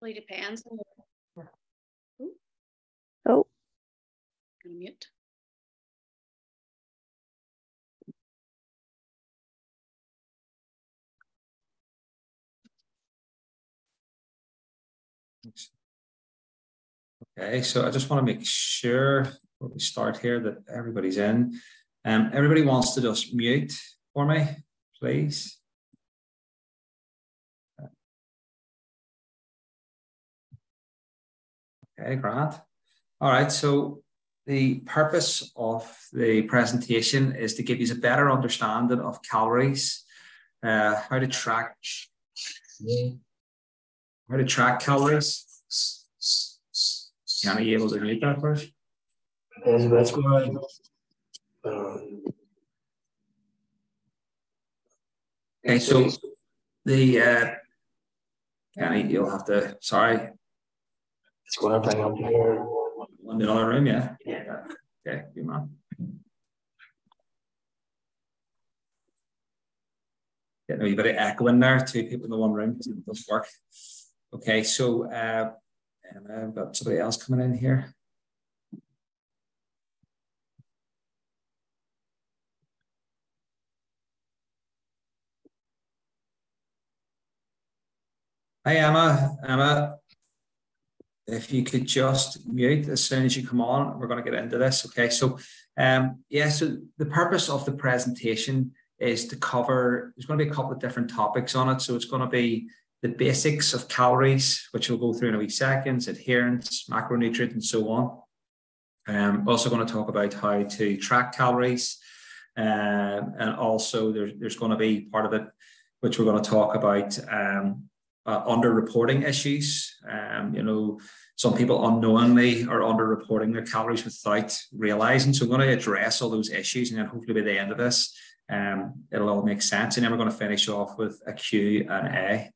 Really depends. Oh. Gonna mute. Okay, so I just want to make sure before we start here that everybody's in. Everybody wants to just mute for me, please. Okay, Grant. All right, so the purpose of the presentation is to give you a better understanding of calories, how to track calories. Can I be able to mute that first? Yes, that's correct. Okay, so the Kenny, you'll have to. Sorry. It's going to bring up here. In the other room, yeah. Yeah. Okay, good man. Getting a wee bit of echo in there. Two people in the one room. It doesn't work. Okay, so and I've got somebody else coming in here. Hi, Emma. Emma, if you could just mute as soon as you come on, we're going to get into this. Okay, so yeah, so the purpose of the presentation is to cover, there's going to be a couple of different topics on it. So it's going to be the basics of calories, which we'll go through in a wee seconds, adherence, macronutrient, and so on. Also going to talk about how to track calories. And also there's going to be part of it, which we're going to talk about under-reporting issues. You know, some people unknowingly are under-reporting their calories without realizing. So I'm going to address all those issues, and then hopefully by the end of this, it'll all make sense. And then we're going to finish off with a Q&A.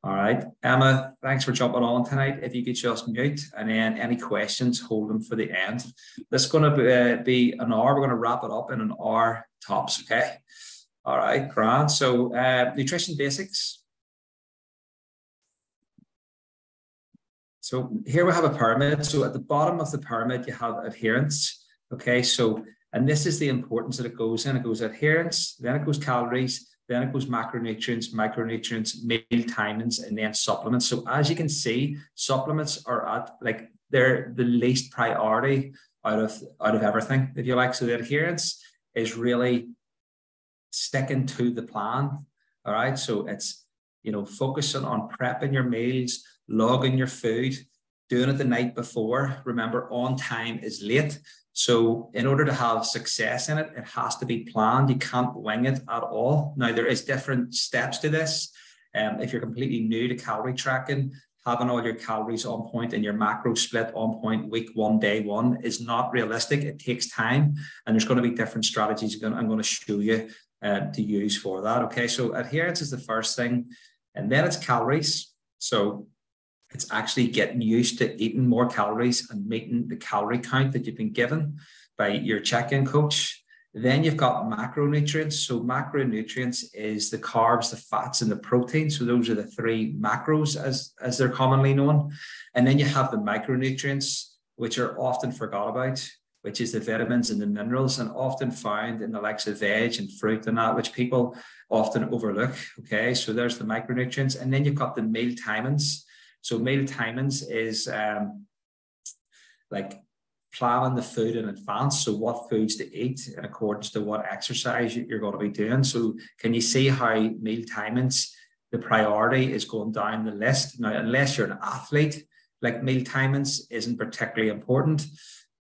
All right, Emma, thanks for jumping on tonight. If you could just mute, and then any questions, hold them for the end. This is going to be an hour. We're going to wrap it up in an hour tops, okay? All right, grand. So nutrition basics. So here we have a pyramid. So at the bottom of the pyramid, you have adherence, okay? So, and this is the importance that it goes in. It goes adherence, then it goes calories, then it goes macronutrients, micronutrients, meal timings, and then supplements. So as you can see, supplements are at, like, they're the least priority out of everything, if you like. So the adherence is really sticking to the plan. All right. So it's, you know, focusing on prepping your meals, logging your food, doing it the night before. Remember, on time is late. So in order to have success in it, it has to be planned. You can't wing it at all. Now, there is different steps to this. If you're completely new to calorie tracking, having all your calories on point and your macro split on point week one, day one is not realistic. It takes time, and there's going to be different strategies I'm going to show you to use for that. Okay, so adherence is the first thing, and then it's calories. So it's actually getting used to eating more calories and meeting the calorie count that you've been given by your check-in coach. Then you've got macronutrients. So macronutrients is the carbs, the fats, and the protein. So those are the three macros as they're commonly known. And then you have the micronutrients, which are often forgot about, which is the vitamins and the minerals, and often found in the likes of veg and fruit and that, which people often overlook. Okay, so there's the micronutrients. And then you've got the meal timings. So meal timings is like planning the food in advance. So what foods to eat in accordance to what exercise you're going to be doing. So can you see how meal timings, the priority is going down the list? Now, unless you're an athlete, like meal timings isn't particularly important.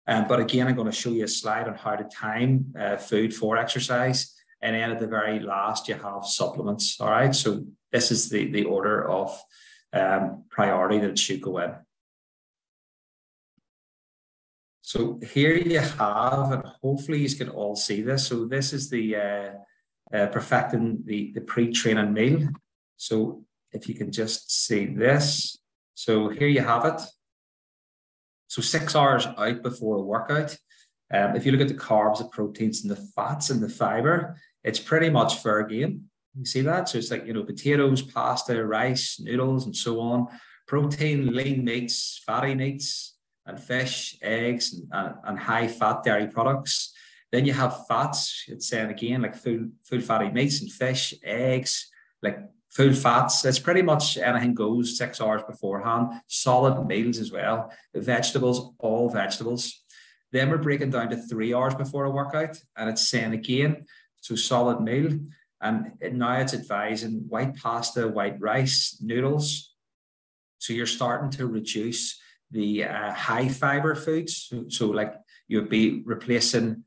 But again, I'm going to show you a slide on how to time food for exercise. And then at the very last, you have supplements. All right. So this is the order of priority that it should go in. So here you have, and hopefully you can all see this. So this is the perfecting the pre-training meal. So if you can just see this. So here you have it. So 6 hours out before a workout. If you look at the carbs, the proteins, and the fats and the fiber, it's pretty much fair game. You see that? So it's like, you know, potatoes, pasta, rice, noodles, and so on. protein, lean meats, fatty meats, and fish, eggs, and high-fat dairy products. Then you have fats, it's saying again, like full fatty meats and fish, eggs, like full fats. It's pretty much anything goes 6 hours beforehand. Solid meals as well. Vegetables, all vegetables. Then we're breaking down to 3 hours before a workout, and it's saying again, so solid meal. And now it's advising white pasta, white rice, noodles. So you're starting to reduce the high fiber foods. So like you'd be replacing,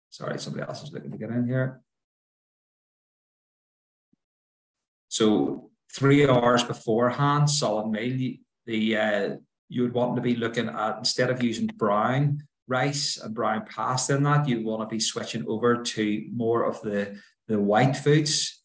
sorry, somebody else is looking to get in here. So 3 hours beforehand, solid meal, you would want to be looking at, instead of using brown rice and brown pasta in that, you'd want to be switching over to more of the white foods.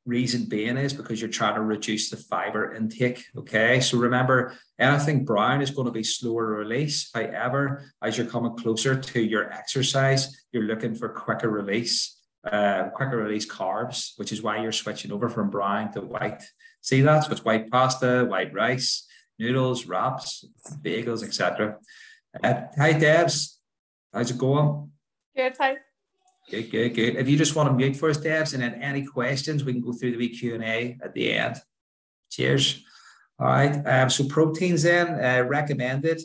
Reason being is because you're trying to reduce the fiber intake. Okay, so remember, anything brown is going to be slower release. However, as you're coming closer to your exercise, you're looking for quicker release carbs, which is why you're switching over from brown to white. See that? So it's white pasta, white rice, noodles, wraps, bagels, etc. Hi, Debs. How's it going? Good, hi. Good. If you just want to mute for us, Debs, and then any questions, we can go through the wee Q&A at the end. Cheers. All right. So proteins then, recommended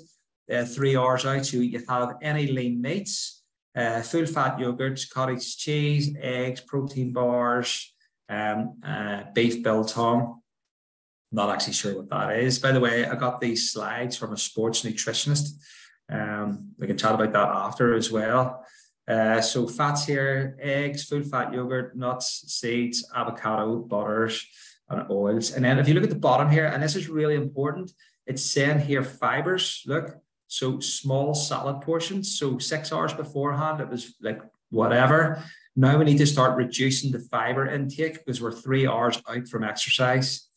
3 hours out. So you have any lean meats, full fat yogurts, cottage cheese, eggs, protein bars, beef biltong. Not actually sure what that is. By the way, I got these slides from a sports nutritionist. We can chat about that after as well. So fats here, eggs, full fat yogurt, nuts, seeds, avocado, butters, and oils. And then if you look at the bottom here, and this is really important, it's saying here fibers, look, so small salad portions. So 6 hours beforehand, it was like whatever. Now we need to start reducing the fiber intake because we're 3 hours out from exercise.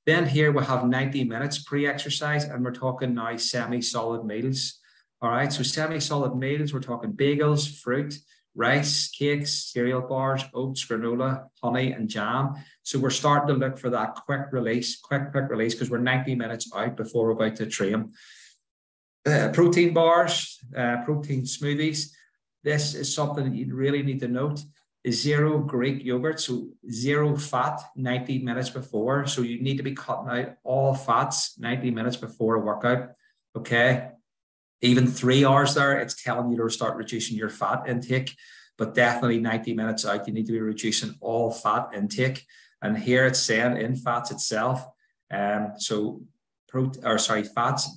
Then here we have 90 minutes pre-exercise, and we're talking now semi-solid meals. All right, so semi-solid meals, we're talking bagels, fruit, rice, cakes, cereal bars, oats, granola, honey, and jam. So we're starting to look for that quick release, because we're 90 minutes out before we're about to train. Protein bars, protein smoothies. This is something that you really need to note. Is zero Greek yogurt, so zero fat 90 minutes before. So you need to be cutting out all fats 90 minutes before a workout. Okay. Even 3 hours there, it's telling you to start reducing your fat intake, but definitely 90 minutes out, you need to be reducing all fat intake. And here it's saying in fats itself, fats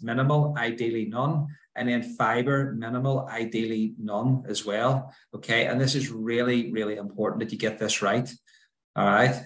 minimal, ideally none, and then fiber minimal, ideally none as well. Okay, and this is really, really important that you get this right. All right.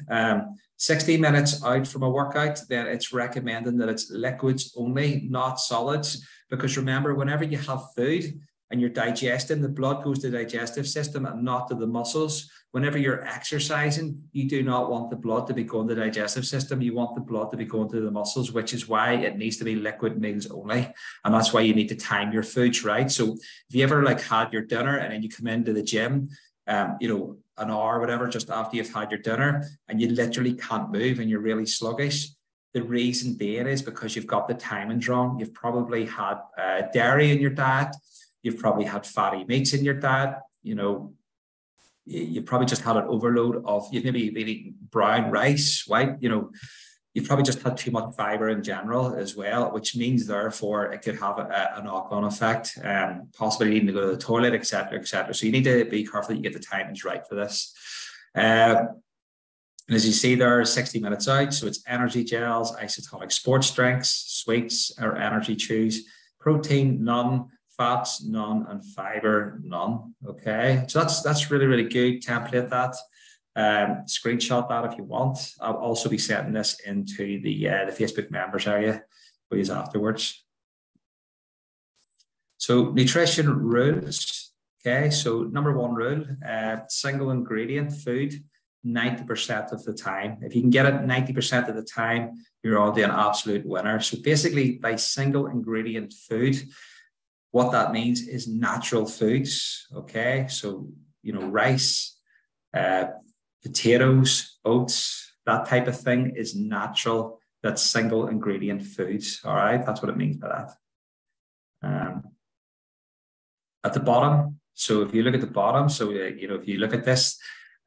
60 minutes out from a workout, then it's recommending that it's liquids only, not solids. Because remember, whenever you have food and you're digesting, the blood goes to the digestive system and not to the muscles. Whenever you're exercising, you do not want the blood to be going to the digestive system. You want the blood to be going to the muscles, which is why it needs to be liquid meals only. And that's why you need to time your foods right. So if you ever like had your dinner and then you come into the gym, an hour or whatever, just after you've had your dinner and you literally can't move and you're really sluggish, the reason being is because you've got the timings wrong. You've probably had dairy in your diet. You've probably had fatty meats in your diet. You probably just had an overload of, you've maybe been eating brown rice, white, you've probably just had too much fiber in general as well, which means therefore it could have a knock-on effect, possibly needing to go to the toilet, etc., etc. So you need to be careful that you get the timings right for this. And as you see there, 60 minutes out, so it's energy gels, isotonic sports drinks, sweets or energy chews, protein, none, fats, none, and fiber, none. Okay, so that's really, really good. Template that, screenshot that if you want. I'll also be sending this into the Facebook members area for you afterwards. So nutrition rules. Okay, so number one rule, single ingredient food 90% of the time. If you can get it 90% of the time, you're already an absolute winner. So basically by single ingredient food, what that means is natural foods. Okay, so rice, potatoes, oats, that type of thing is natural that's single ingredient foods. All right, that's what it means by that. At the bottom, so if you look at the bottom, so if you look at this,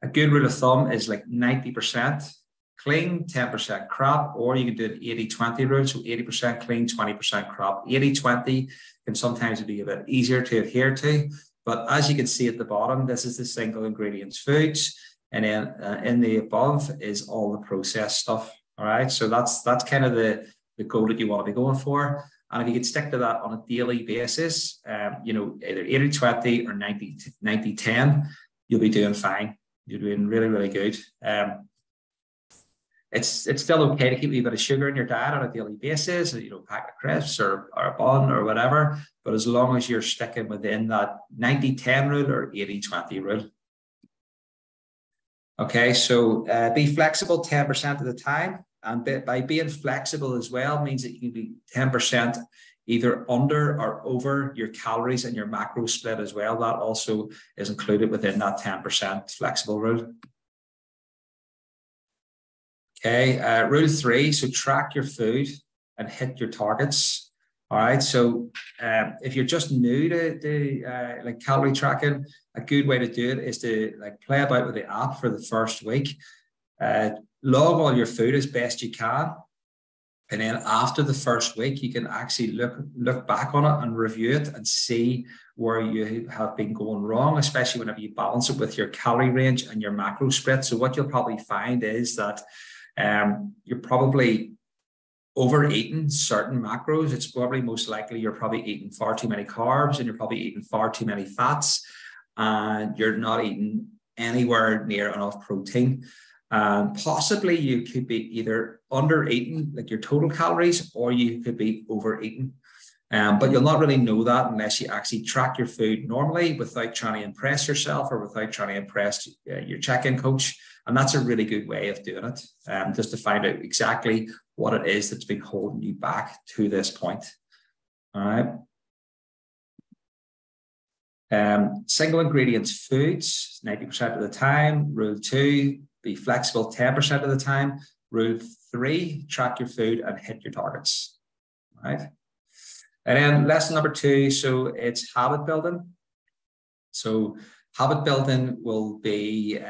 a good rule of thumb is like 90% clean, 10% crop, or you can do an 80-20 rule, so 80% clean, 20% crop. 80-20 can sometimes be a bit easier to adhere to, but as you can see at the bottom, this is the single ingredients foods, and then in the above is all the processed stuff. All right, so that's kind of the goal that you want to be going for. And if you could stick to that on a daily basis, either 80-20 or 90-10, you'll be doing fine. You're doing really, really good. It's still okay to keep a bit of sugar in your diet on a daily basis, pack of crisps or a bun or whatever, but as long as you're sticking within that 90-10 rule or 80-20 rule. Okay, so be flexible 10% of the time. And by being flexible as well means that you can be 10% either under or over your calories and your macro split as well. That also is included within that 10% flexible rule. Okay, rule 3, so track your food and hit your targets. All right, so if you're just new to like calorie tracking, a good way to do it is to play about with the app for the first week. Log all your food as best you can, and then after the first week, you can actually look back on it and review it and see where you have been going wrong, especially whenever you balance it with your calorie range and your macro split. So what you'll probably find is that you're probably overeating certain macros. It's probably most likely you're probably eating far too many carbs, and you're probably eating far too many fats, and you're not eating anywhere near enough protein. Possibly you could be either under eating, like your total calories, or you could be overeating. But you'll not really know that unless you actually track your food normally without trying to impress yourself or without trying to impress your check-in coach. And that's a really good way of doing it, just to find out exactly what it is that's been holding you back to this point. All right. Single ingredients foods, 90% of the time. Rule 2, be flexible 10% of the time. Rule 3, track your food and hit your targets. All right. And then lesson number 2, so it's habit building. So habit building will be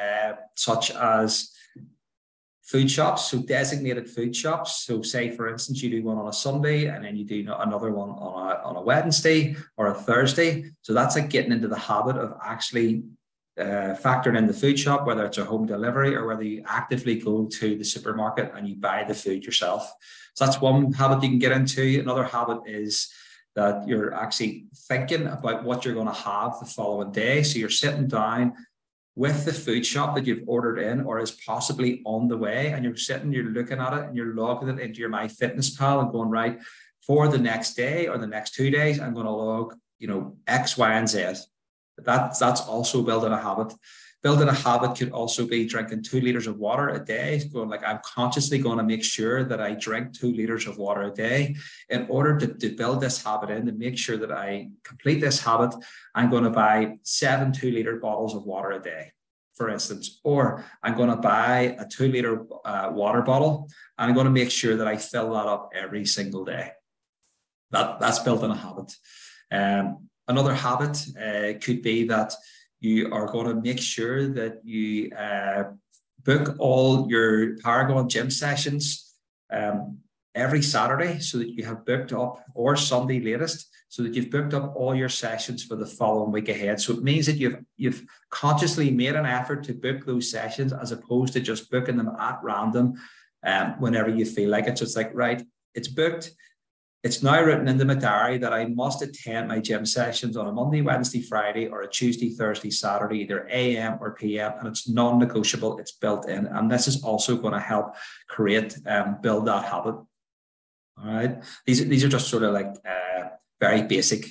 such as food shops, so designated food shops. So say, for instance, you do one on a Sunday and then you do another one on a Wednesday or a Thursday. So that's like getting into the habit of actually factoring in the food shop, whether it's a home delivery or whether you actively go to the supermarket and you buy the food yourself. So that's one habit you can get into. Another habit is that you're actually thinking about what you're going to have the following day. So you're sitting down with the food shop that you've ordered in or is possibly on the way, and you're looking at it and you're logging it into your MyFitnessPal and going, right, for the next day or the next 2 days, I'm going to log, X, Y, and Z. That's also building a habit. Building a habit could also be drinking 2 liters of water a day. Going like, I'm consciously going to make sure that I drink 2 liters of water a day. In order to build this habit in, to make sure that I complete this habit, I'm going to buy 7 2-liter bottles of water a day, for instance. Or I'm going to buy a 2-liter water bottle, and I'm going to make sure that I fill that up every single day. That's building a habit. Another habit could be that you are going to make sure that you book all your Paragon gym sessions every Saturday, so that you have booked up, or Sunday latest, so that you've booked up all your sessions for the following week ahead. So it means that you've consciously made an effort to book those sessions, as opposed to just booking them at random whenever you feel like it. So it's like, right, it's booked. It's now written into my diary that I must attend my gym sessions on a Monday, Wednesday, Friday, or a Tuesday, Thursday, Saturday, either AM or PM, and it's non-negotiable. It's built in, and this is also going to help build that habit. All right, these are just sort of like very basic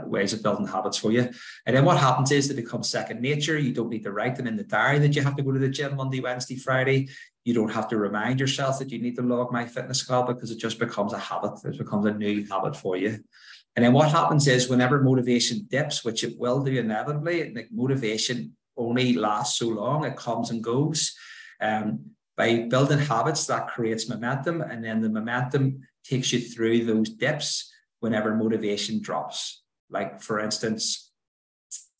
ways of building habits for you. And then what happens is they become second nature. You don't need to write them in the diary that you have to go to the gym Monday, Wednesday, Friday. You don't have to remind yourself that you need to log MyFitnessPal, because it just becomes a habit. It becomes a new habit for you. And then what happens is whenever motivation dips, which it will do inevitably, like motivation only lasts so long, it comes and goes. By building habits, that creates momentum, and then the momentum takes you through those dips whenever motivation drops. Like, for instance,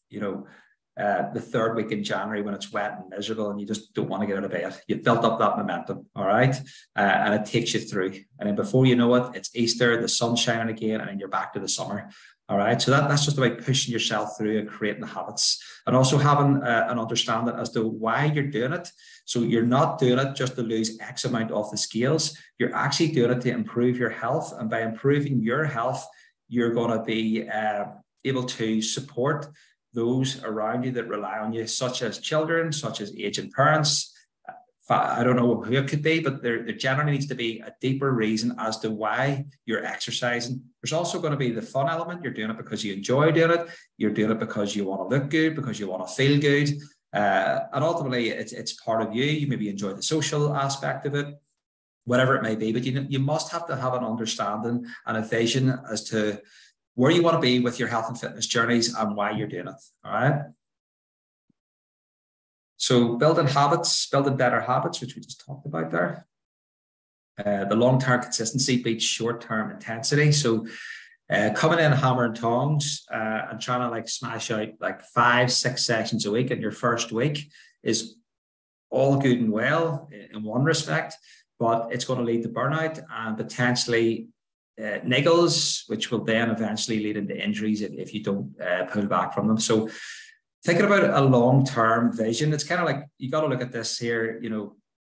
the third week in January when it's wet and miserable and you just don't want to get out of bed. You've built up that momentum, all right? And it takes you through. And then before you know it, it's Easter, the sun's shining again, and then you're back to the summer, all right? So that's just about pushing yourself through and creating habits, and also having an understanding as to why you're doing it. So you're not doing it just to lose X amount off the scales. You're actually doing it to improve your health. And by improving your health, you're going to be able to support those around you that rely on you, such as children, such as aging parents. I don't know who it could be, but there generally needs to be a deeper reason as to why you're exercising. There's also going to be the fun element. You're doing it because you enjoy doing it. You're doing it because you want to look good, because you want to feel good. And ultimately, it's part of you. You maybe enjoy the social aspect of it, whatever it may be. But you must have to have an understanding and a vision as to where you want to be with your health and fitness journeys and why you're doing it. All right. So building habits, building better habits, which we just talked about there. The long-term consistency beats short-term intensity. So coming in hammer and tongs and trying to like smash out like 5-6 sessions a week in your first week is all good and well in one respect, but it's going to lead to burnout and potentially niggles, which will then eventually lead into injuries if you don't pull back from them. So thinking about a long-term vision, it's kind of like, you got to look at this here,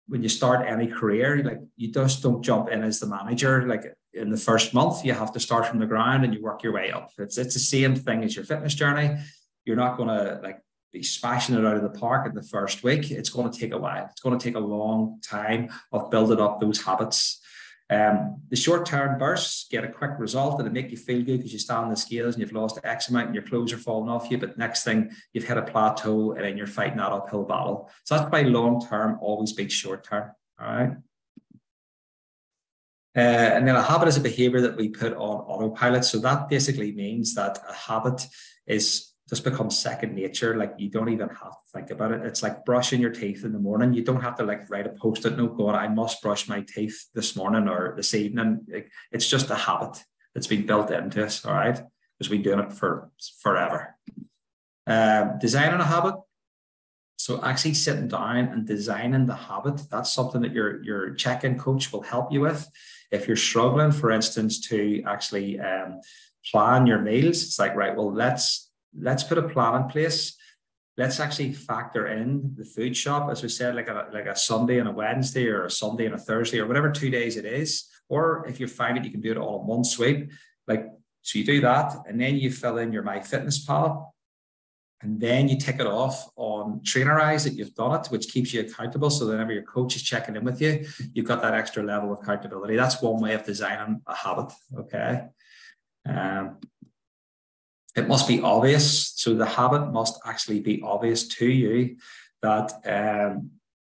when you start any career, like you just don't jump in as the manager. Like in the first month, you have to start from the ground and you work your way up. It's the same thing as your fitness journey. You're not going to like be smashing it out of the park in the first week. It's going to take a while. It's going to take a long time of building up those habits. The short-term bursts get a quick result and it make you feel good because you stand on the scales and you've lost X amount and your clothes are falling off you. But next thing, you've hit a plateau and then you're fighting that uphill battle. So that's why long-term always beats short-term. All right. And then a habit is a behavior that we put on autopilot. So that basically means that a habit just becomes second nature. Like you don't even have to think about it. It's like brushing your teeth in the morning. You don't have to like write a post-it note going, I must brush my teeth this morning or this evening. It's just a habit that's been built into us. All right. Because we've been doing it for forever. Designing a habit. So actually sitting down and designing the habit, that's something that your check-in coach will help you with. If you're struggling, for instance, to actually plan your meals, it's like, right, well, let's put a plan in place. Let's actually factor in the food shop, as we said, like a Sunday and a Wednesday or a Sunday and a Thursday or whatever 2 days it is. Or if you find it, you can do it all in one sweep. So you do that, and then you fill in your MyFitnessPal, and then you tick it off on Trainerize that you've done it, which keeps you accountable. So whenever your coach is checking in with you, you've got that extra level of accountability. That's one way of designing a habit. Okay. It must be obvious. So the habit must actually be obvious to you that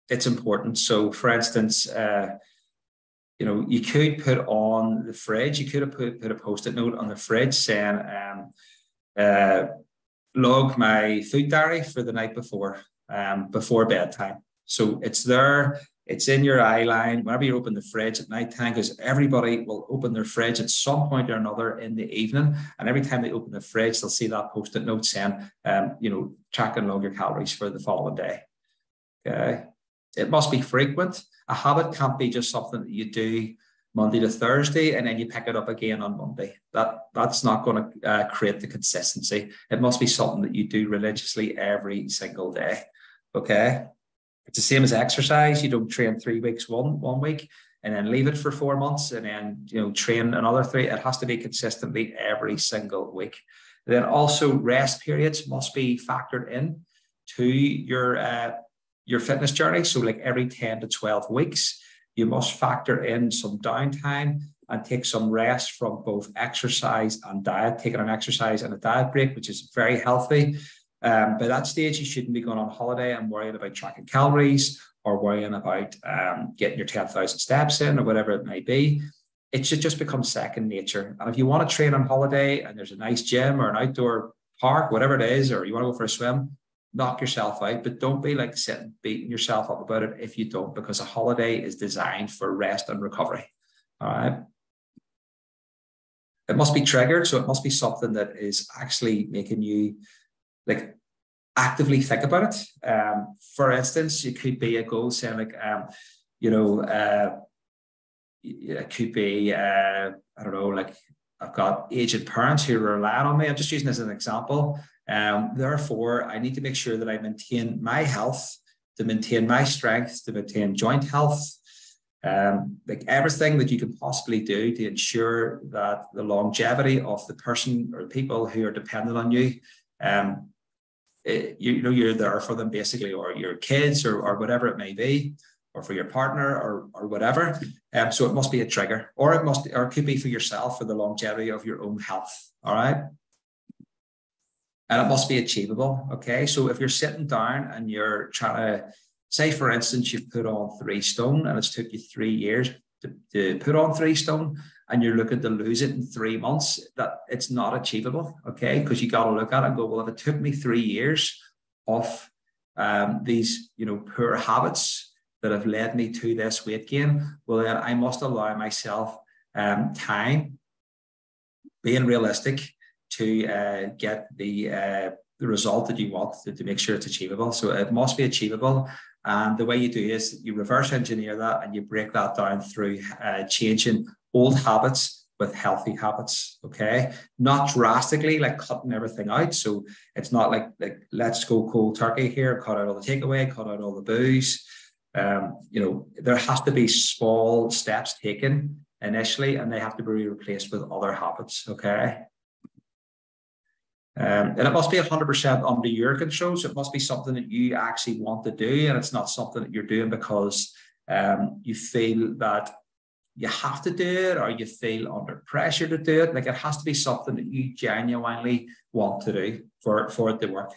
it's important. So for instance, you could put on the fridge, you could have put a post-it note on the fridge saying, log my food diary for the night before bedtime. So it's there. It's in your eye line whenever you open the fridge at night time, because everybody will open their fridge at some point or another in the evening. And every time they open the fridge, they'll see that post-it note saying, track and log your calories for the following day. Okay. It must be frequent. A habit can't be just something that you do Monday to Thursday and then you pick it up again on Monday. That's not going to create the consistency. It must be something that you do religiously every single day. Okay. It's the same as exercise. You don't train 3 weeks one week and then leave it for 4 months and then train another 3. It has to be consistently every single week. And then also rest periods must be factored in to your fitness journey. So like every 10 to 12 weeks, you must factor in some downtime and take some rest from both exercise and diet, taking an exercise and a diet break, which is very healthy. By that stage, you shouldn't be going on holiday and worrying about tracking calories or worrying about getting your 10,000 steps in or whatever it may be. It should just become second nature. And if you want to train on holiday and there's a nice gym or an outdoor park, whatever it is, or you want to go for a swim, knock yourself out, but don't be like sitting beating yourself up about it if you don't, because a holiday is designed for rest and recovery. All right. It must be triggered, so it must be something that is actually making you like actively think about it. For instance, it could be a goal saying like, it could be, I don't know, like I've got aged parents who rely on me. I'm just using this as an example. Therefore, I need to make sure that I maintain my health, to maintain my strength, to maintain joint health, like everything that you can possibly do to ensure that the longevity of the person or people who are dependent on you, you're there for them basically, or your kids or whatever it may be, or for your partner or whatever. So it must be a trigger, or it could be for yourself for the longevity of your own health. All right. And it must be achievable. Okay. So if you're sitting down and you're trying to say, for instance, you've put on 3 stone and it's took you 3 years to put on 3 stone, and you're looking to lose it in 3 months, that it's not achievable. Okay. Because you got to look at it and go, well, if it took me 3 years of these, poor habits that have led me to this weight gain, well, then I must allow myself time, being realistic, to get the result that you want, to make sure it's achievable. So it must be achievable. And the way you do is you reverse engineer that and you break that down through changing old habits with healthy habits. Okay. Not drastically like cutting everything out. So it's not like let's go cold turkey here, cut out all the takeaway, cut out all the booze. There has to be small steps taken initially, and they have to be replaced with other habits. Okay. And it must be 100% under your control. So it must be something that you actually want to do. And it's not something that you're doing because you feel that you have to do it, or you feel under pressure to do it. Like it has to be something that you genuinely want to do for it to work.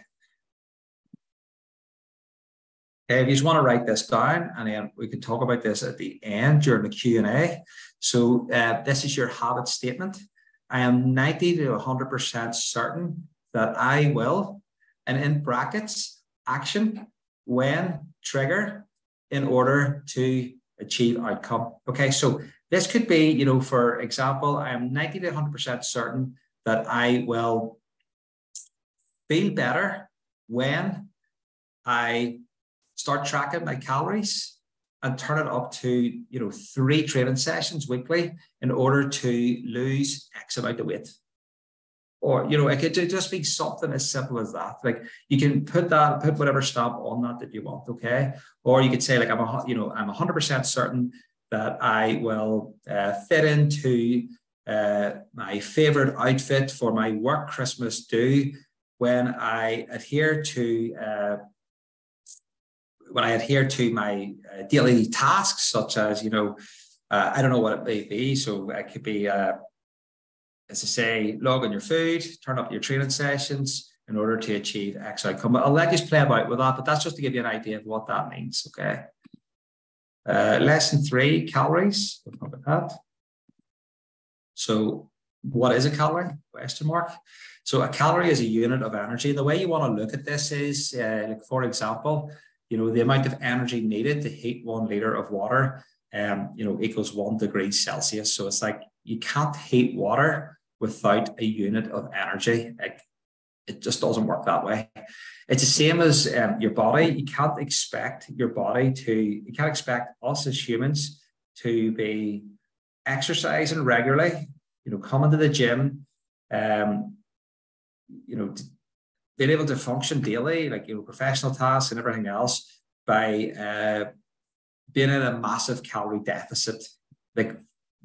Okay, if you just want to write this down, and then we can talk about this at the end during the Q&A. So this is your habit statement. I am 90 to 100% certain that I will, and in brackets, action, when, trigger, in order to achieve outcome. Okay, so this could be, for example, I am 90 to 100% certain that I will feel better when I start tracking my calories and turn it up to, 3 training sessions weekly in order to lose X amount of weight. Or, it could just be something as simple as that. Like you can put whatever stamp on that you want. Okay. Or you could say like, I'm 100% certain that I will fit into my favorite outfit for my work Christmas do when I adhere to my daily tasks, such as, I don't know what it may be. So it could be, as I say, log on your food, turn up your training sessions in order to achieve X outcome. I'll let you play about with that, but that's just to give you an idea of what that means. Okay. Lesson 3, calories. We'll talk about that. So what is a calorie? Question mark. So a calorie is a unit of energy. The way you want to look at this is, like for example, the amount of energy needed to heat 1 liter of water, equals 1 degree Celsius. So it's like you can't heat water without a unit of energy. Like, it just doesn't work that way. It's the same as your body. You can't expect us as humans to be exercising regularly, coming to the gym, being able to function daily, like, professional tasks and everything else, by being in a massive calorie deficit. Like,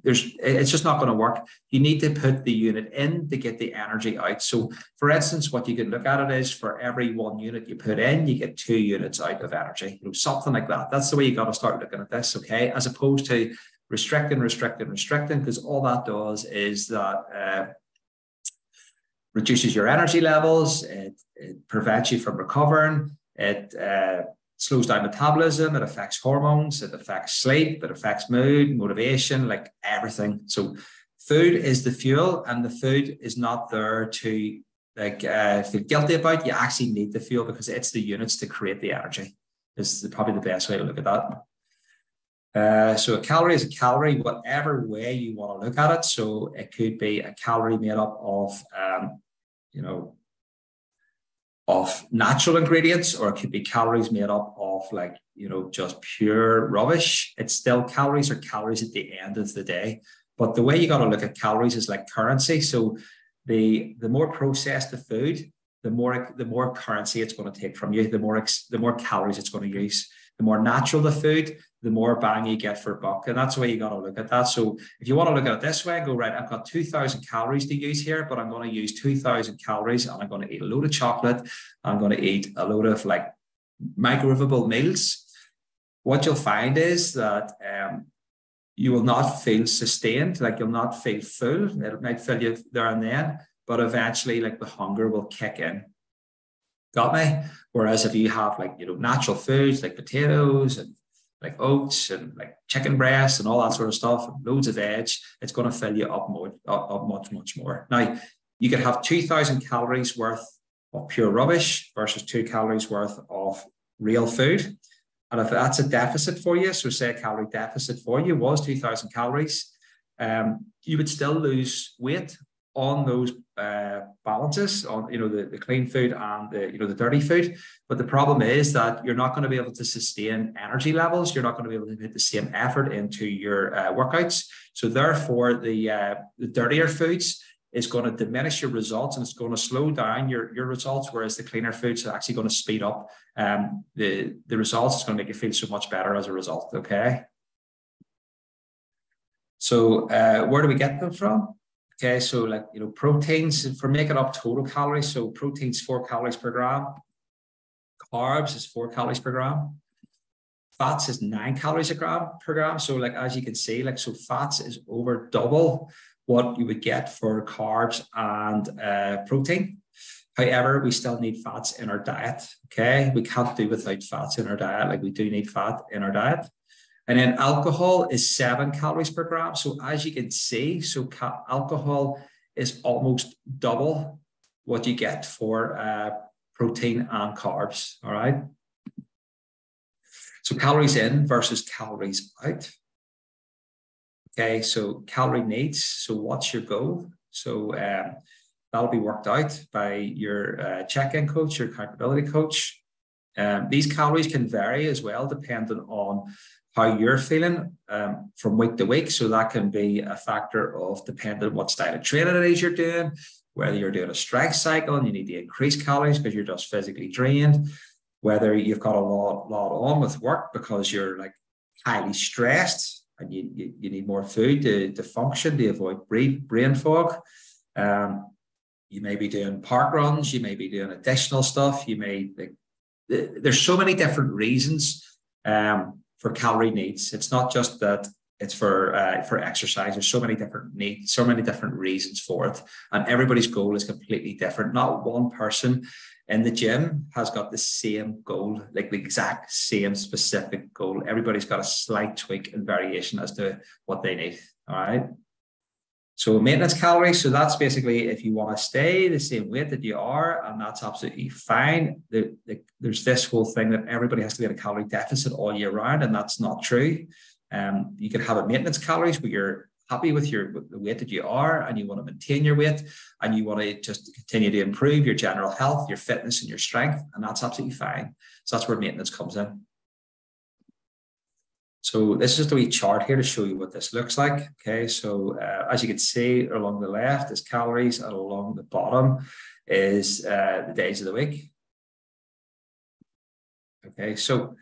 it's just not going to work. You need to put the unit in to get the energy out. So, for instance, what you could look at it is, for every 1 unit you put in, you get 2 units out of energy. Something like that. That's the way you got to start looking at this. Okay, as opposed to restricting, because all that does is that reduces your energy levels. It prevents you from recovering. It slows down metabolism. It affects hormones. It affects sleep. It affects mood, motivation, like everything. So food is the fuel, and the food is not there to feel guilty about. You actually need to fuel because it's the units to create the energy. Is probably the best way to look at that. So a calorie is a calorie, whatever way you want to look at it. So it could be a calorie made up of, of natural ingredients, or it could be calories made up of just pure rubbish. It's still calories are calories at the end of the day. But the way you got to look at calories is like currency. So the more processed the food, the more currency it's going to take from you, the more calories it's going to use. The more natural the food, the more bang you get for buck. And that's the way you got to look at that. So if you want to look at it this way, go, right, I've got 2,000 calories to use here, but I'm going to use 2,000 calories and I'm going to eat a load of chocolate. I'm going to eat a load of microwavable meals. What you'll find is that you will not feel sustained, you'll not feel full. It might fill you there and then, but eventually the hunger will kick in. Got me? Whereas if you have natural foods like potatoes and oats and chicken breasts and all that sort of stuff, and loads of veg, it's going to fill you up much more. Now, you could have 2,000 calories worth of pure rubbish versus 2 calories worth of real food. And if that's a deficit for you, so say a calorie deficit for you was 2,000 calories, you would still lose weight on those balances, on the clean food and the dirty food. But the problem is that you're not going to be able to sustain energy levels. You're not going to be able to put the same effort into your workouts. So therefore, the dirtier foods is going to diminish your results and it's going to slow down your results, whereas the cleaner foods are actually going to speed up the results. It's going to make you feel so much better as a result. Okay. So where do we get them from? Okay, so proteins for making up total calories. So proteins 4 calories per gram, carbs is 4 calories per gram, fats is 9 calories per gram. So as you can see, so fats is over double what you would get for carbs and protein. However, we still need fats in our diet. Okay, we can't do without fats in our diet. We do need fat in our diet. And then alcohol is 7 calories per gram. So as you can see, alcohol is almost double what you get for protein and carbs. All right. So calories in versus calories out. Okay. So calorie needs. So what's your goal? So that'll be worked out by your check-in coach, your accountability coach. These calories can vary as well, depending on how you're feeling from week to week. So that can be a factor of depending on what style of training it is you're doing, whether you're doing a strength cycle and you need to increase calories because you're just physically drained, whether you've got a lot on with work because you're highly stressed and you need more food to function, to avoid brain fog. You may be doing park runs, you may be doing additional stuff, you may there's so many different reasons for calorie needs. It's not just that it's for exercise. There's so many different needs, so many different reasons for it. And everybody's goal is completely different. Not one person in the gym has got the same goal, the exact same specific goal. Everybody's got a slight tweak and variation as to what they need. All right. So maintenance calories, so that's basically if you want to stay the same weight that you are, and that's absolutely fine. There's this whole thing that everybody has to be in a calorie deficit all year round, and that's not true. You can have a maintenance calories where you're happy with the weight that you are and you want to maintain your weight and you want to just continue to improve your general health, your fitness and your strength, and that's absolutely fine. So that's where maintenance comes in. So this is just a wee chart here to show you what this looks like. Okay, so as you can see, along the left is calories and along the bottom is the days of the week. Okay, so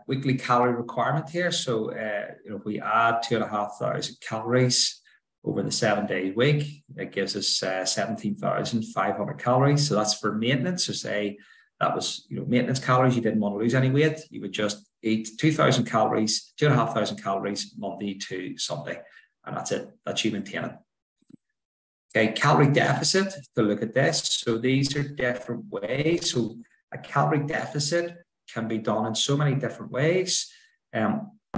weekly calorie requirement here. So if we add 2,500 calories over the 7-day week, it gives us 17,500 calories. So that's for maintenance. So say that was maintenance calories. You didn't want to lose any weight. You would just eat 2,000 calories, 2,500 calories Monday to Sunday, and that's it. That's you maintaining. Okay, calorie deficit. To look at this, so these are different ways. So a calorie deficit can be done in so many different ways.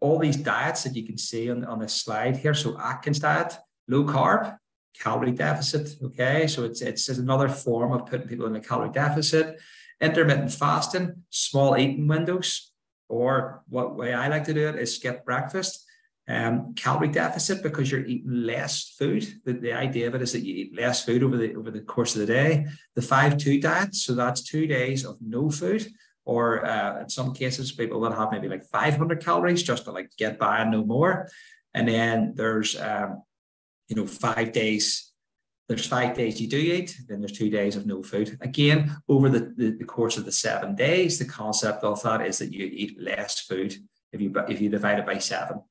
All these diets that you can see on this slide here. So Atkins diet, low carb. calorie deficit. Okay, so it's another form of putting people in a calorie deficit. Intermittent fasting, small eating windows, or what way I like to do it is skip breakfast. Calorie deficit, because you're eating less food. The idea of it is that you eat less food over the course of the day. The 5-2 diet, so that's 2 days of no food, or in some cases people will have maybe like 500 calories just to like get by and no more. And then there's 5 days. There's 5 days you do eat, then there's 2 days of no food. Again, over the course of the 7 days, the concept of that is that you eat less food if you divide it by 7.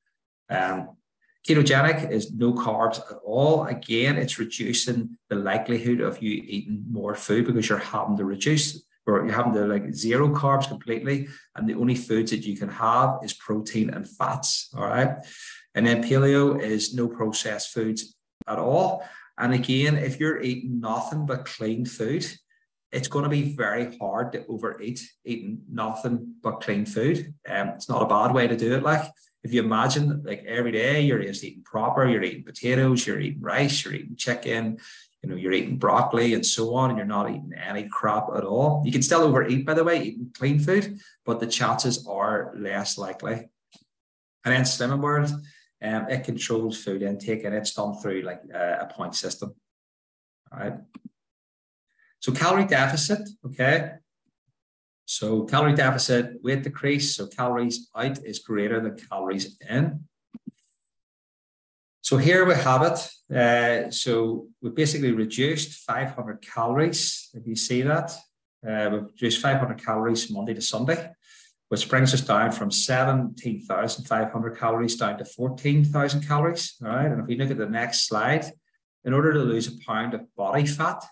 Ketogenic is no carbs at all. Again, it's reducing the likelihood of you eating more food because you're having to reduce, or you're having to like zero carbs completely, and the only foods that you can have is protein and fats. All right. And then paleo is no processed foods at all. And again, if you're eating nothing but clean food, it's going to be very hard to overeat eating nothing but clean food. It's not a bad way to do it. Like, if you imagine, like, every day you're just eating proper, you're eating potatoes, you're eating rice, you're eating chicken, you're eating broccoli and so on, and you're not eating any crap at all. You can still overeat, by the way, eating clean food, but the chances are less likely. And then Slimming World, it controls food intake, and it's done through like a point system. All right. So calorie deficit, okay. So calorie deficit, weight decrease. So calories out is greater than calories in. So here we have it. So we basically reduced 500 calories. If you see that, we've reduced 500 calories Monday to Sunday, which brings us down from 17,500 calories down to 14,000 calories. All right. And if we look at the next slide, in order to lose a pound of body fat,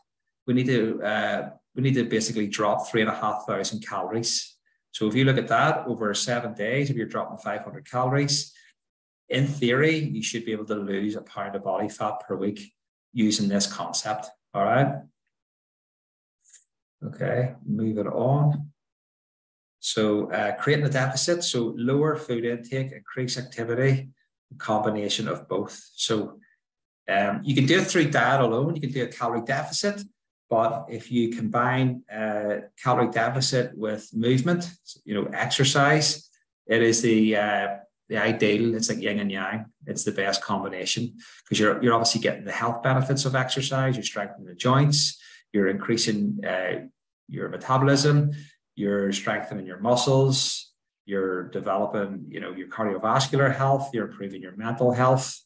we need to basically drop 3,500 calories. So if you look at that over 7 days, if you're dropping 500 calories, in theory, you should be able to lose a pound of body fat per week using this concept. All right. Okay, moving on. So creating a deficit, so lower food intake, increase activity, a combination of both. So you can do it through diet alone. You can do a calorie deficit. But if you combine calorie deficit with movement, exercise, it is the ideal. It's like yin and yang. It's the best combination because you're obviously getting the health benefits of exercise. You're strengthening the joints. You're increasing your metabolism. You're strengthening your muscles. You're developing, your cardiovascular health. You're improving your mental health.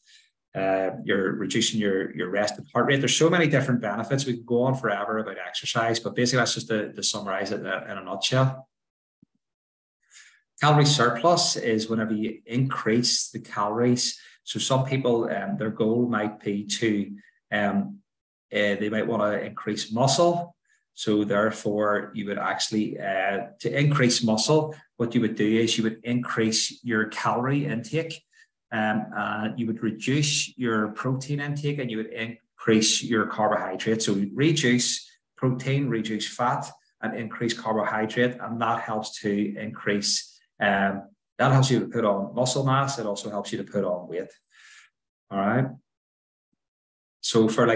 You're reducing your rested heart rate. There's so many different benefits. We could go on forever about exercise, but basically that's just to summarize it in a nutshell. Calorie surplus is whenever you increase the calories. So some people, their goal might be to, they might want to increase muscle. So therefore you would actually, to increase muscle, what you would do is you would increase your calorie intake. You would reduce your protein intake and you would increase your carbohydrate. So reduce protein, reduce fat, and increase carbohydrate, and that helps to increase. That helps you to put on muscle mass. It also helps you to put on weight. All right. So for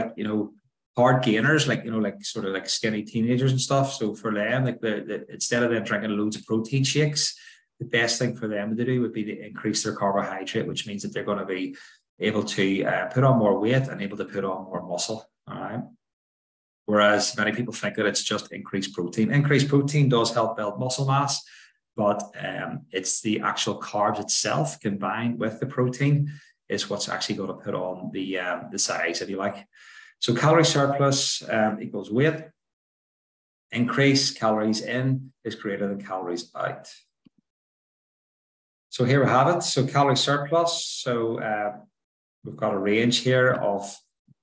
hard gainers, sort of like skinny teenagers and stuff. So for them, instead of them drinking loads of protein shakes, the best thing for them to do would be to increase their carbohydrate, which means that they're going to be able to put on more weight and able to put on more muscle. All right. Whereas many people think that it's just increased protein. Increased protein does help build muscle mass, but it's the actual carbs itself combined with the protein is what's actually going to put on the size, if you like. So calorie surplus equals weight. Increase calories in is greater than calories out. So here we have it. So calorie surplus. So we've got a range here of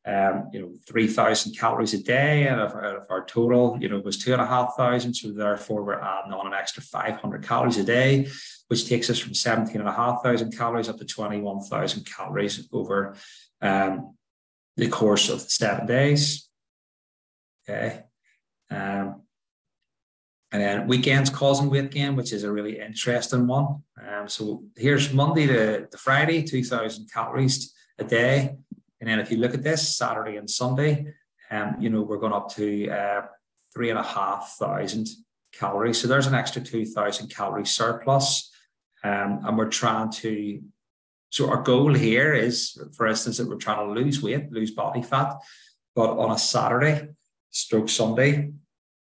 3,000 calories a day, and of our total, was 2,500. So therefore, we're adding on an extra 500 calories a day, which takes us from 17,500 calories up to 21,000 calories over the course of 7 days. Okay. And then weekends causing weight gain, which is a really interesting one. So here's Monday to Friday, 2,000 calories a day. And then if you look at this Saturday and Sunday, you know, we're going up to 3,500 calories. So there's an extra 2,000 calorie surplus. And we're trying to, so our goal here is, for instance, that we're trying to lose weight, lose body fat, but on a Saturday stroke Sunday,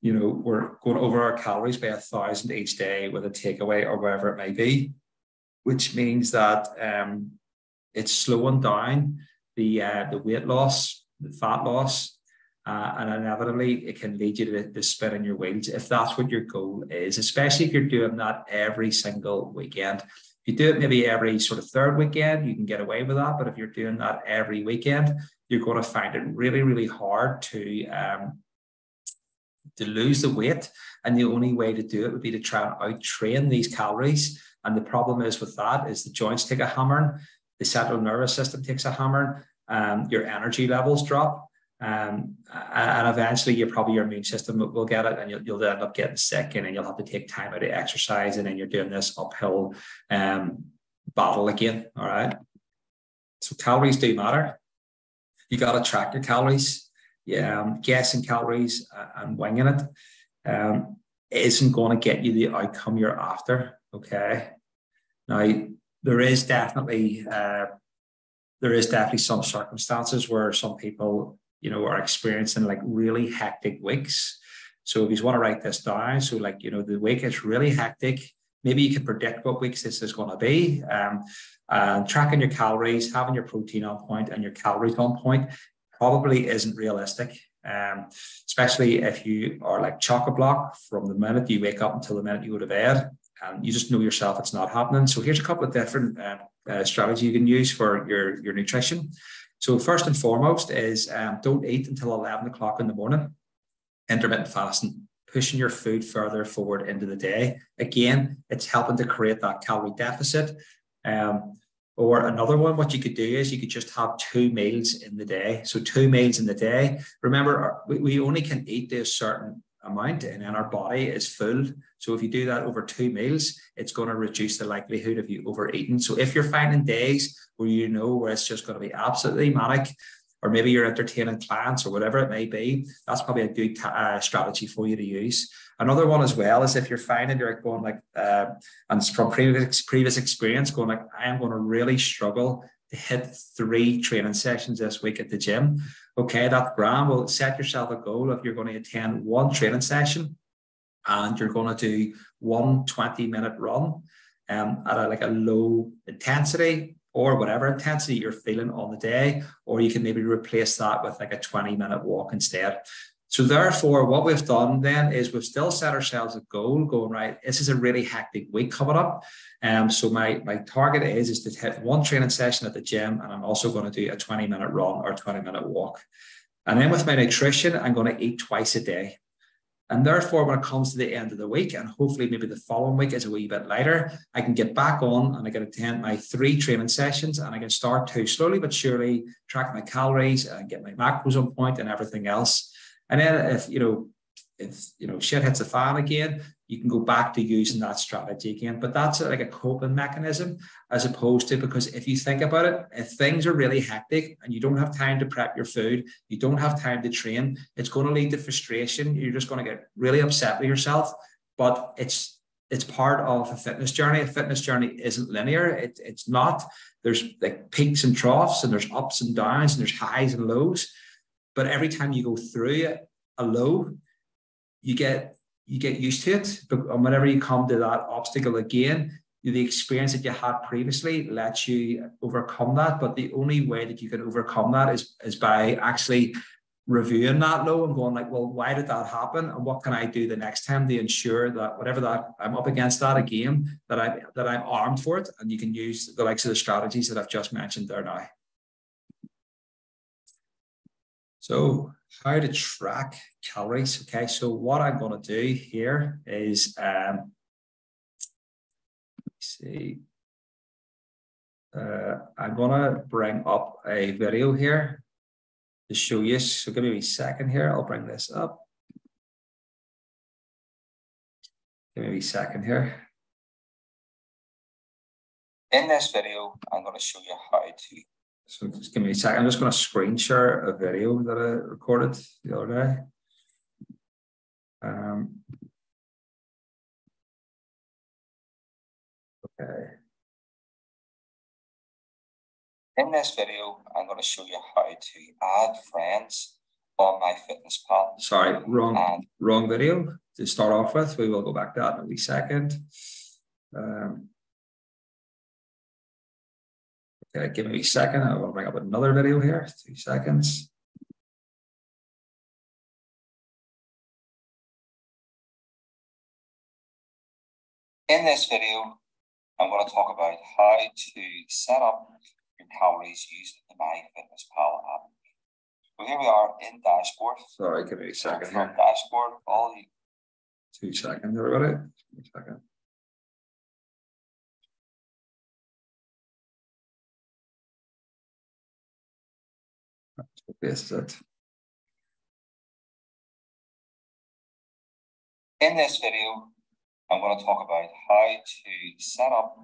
you know, we're going over our calories by 1,000 each day with a takeaway or wherever it may be, which means that it's slowing down the weight loss, the fat loss, and inevitably it can lead you to spinning your wheels if that's what your goal is, especially if you're doing that every single weekend. If you do it maybe every sort of third weekend, you can get away with that. But if you're doing that every weekend, you're going to find it really, really hard to lose the weight. And the only way to do it would be to try and out-train these calories. And the problem is with that is the joints take a hammering, the central nervous system takes a hammering, your energy levels drop. And eventually your immune system will get it, and you'll end up getting sick, and then you'll have to take time out of exercise, and then you're doing this uphill battle again. All right. So calories do matter. You got to track your calories. Yeah, guessing calories and winging it isn't going to get you the outcome you're after. Okay. Now there is definitely some circumstances where some people, you know, are experiencing like really hectic weeks. So if you want to write this down, so like, you know, the week is really hectic. Maybe you can predict what weeks this is going to be. Tracking your calories, having your protein on point and your calories on point probably isn't realistic. Especially if you are like chock-a-block from the minute you wake up until the minute you go to bed, and you just know yourself it's not happening. So here's a couple of different strategies you can use for your nutrition. So first and foremost is don't eat until 11 o'clock in the morning. Intermittent fasting, pushing your food further forward into the day. Again, it's helping to create that calorie deficit. Or another one, what you could do is you could just have 2 meals in the day. So 2 meals in the day. Remember, we only can eat this certain amount, and then our body is full. So if you do that over 2 meals, it's going to reduce the likelihood of you overeating. So if you're finding days where you know where it's just going to be absolutely manic, or maybe you're entertaining clients or whatever it may be, that's probably a good strategy for you to use. Another one as well is if you're finding you're going like, and from previous experience, going like, I am going to really struggle to hit 3 training sessions this week at the gym. Okay, that's grand. Well, set yourself a goal if you're going to attend 1 training session and you're going to do 1 20-minute run at a low intensity or whatever intensity you're feeling on the day, or you can maybe replace that with like a 20-minute walk instead. So therefore, what we've done then is we've still set ourselves a goal going, right, this is a really hectic week coming up. So my target is to hit 1 training session at the gym, and I'm also going to do a 20-minute run or 20-minute walk. And then with my nutrition, I'm going to eat twice a day. And therefore, when it comes to the end of the week, and hopefully maybe the following week is a wee bit lighter, I can get back on and I can attend my 3 training sessions, and I can start to slowly but surely track my calories and get my macros on point and everything else. And then if shit hits the fan again, you can go back to using that strategy again. But that's like a coping mechanism, as opposed to, because if you think about it, if things are really hectic and you don't have time to prep your food, you don't have time to train, it's going to lead to frustration. You're just going to get really upset with yourself. But it's part of a fitness journey. A fitness journey isn't linear. It's not. There's like peaks and troughs, and there's ups and downs, and there's highs and lows. But every time you go through a low, you get used to it. But whenever you come to that obstacle again, the experience that you had previously lets you overcome that. But the only way that you can overcome that is by actually reviewing that low and going like, well, why did that happen? And what can I do the next time to ensure that whatever that I'm up against that again, that I'm armed for it. And you can use the likes of the strategies that I've just mentioned there now. So how to track calories. Okay, so what I'm going to do here is, let's see, I'm going to bring up a video here to show you. So give me a second here. I'll bring this up. Give me a second here. In this video, I'm going to show you how to So just give me a second. I'm just going to screen share a video that I recorded the other day. Okay. In this video, I'm going to show you how to add friends on MyFitnessPal. Sorry, wrong video to start off with. We will go back to that in a wee second. Okay, give me a second. I will bring up another video here. 2 seconds. In this video, I'm going to talk about how to set up your calories using the MyFitnessPal app. So here we are in dashboard. Sorry, give me a second here. Dashboard, all the 2 seconds, everybody. 2 seconds. This is it. In this video, I'm going to talk about how to set up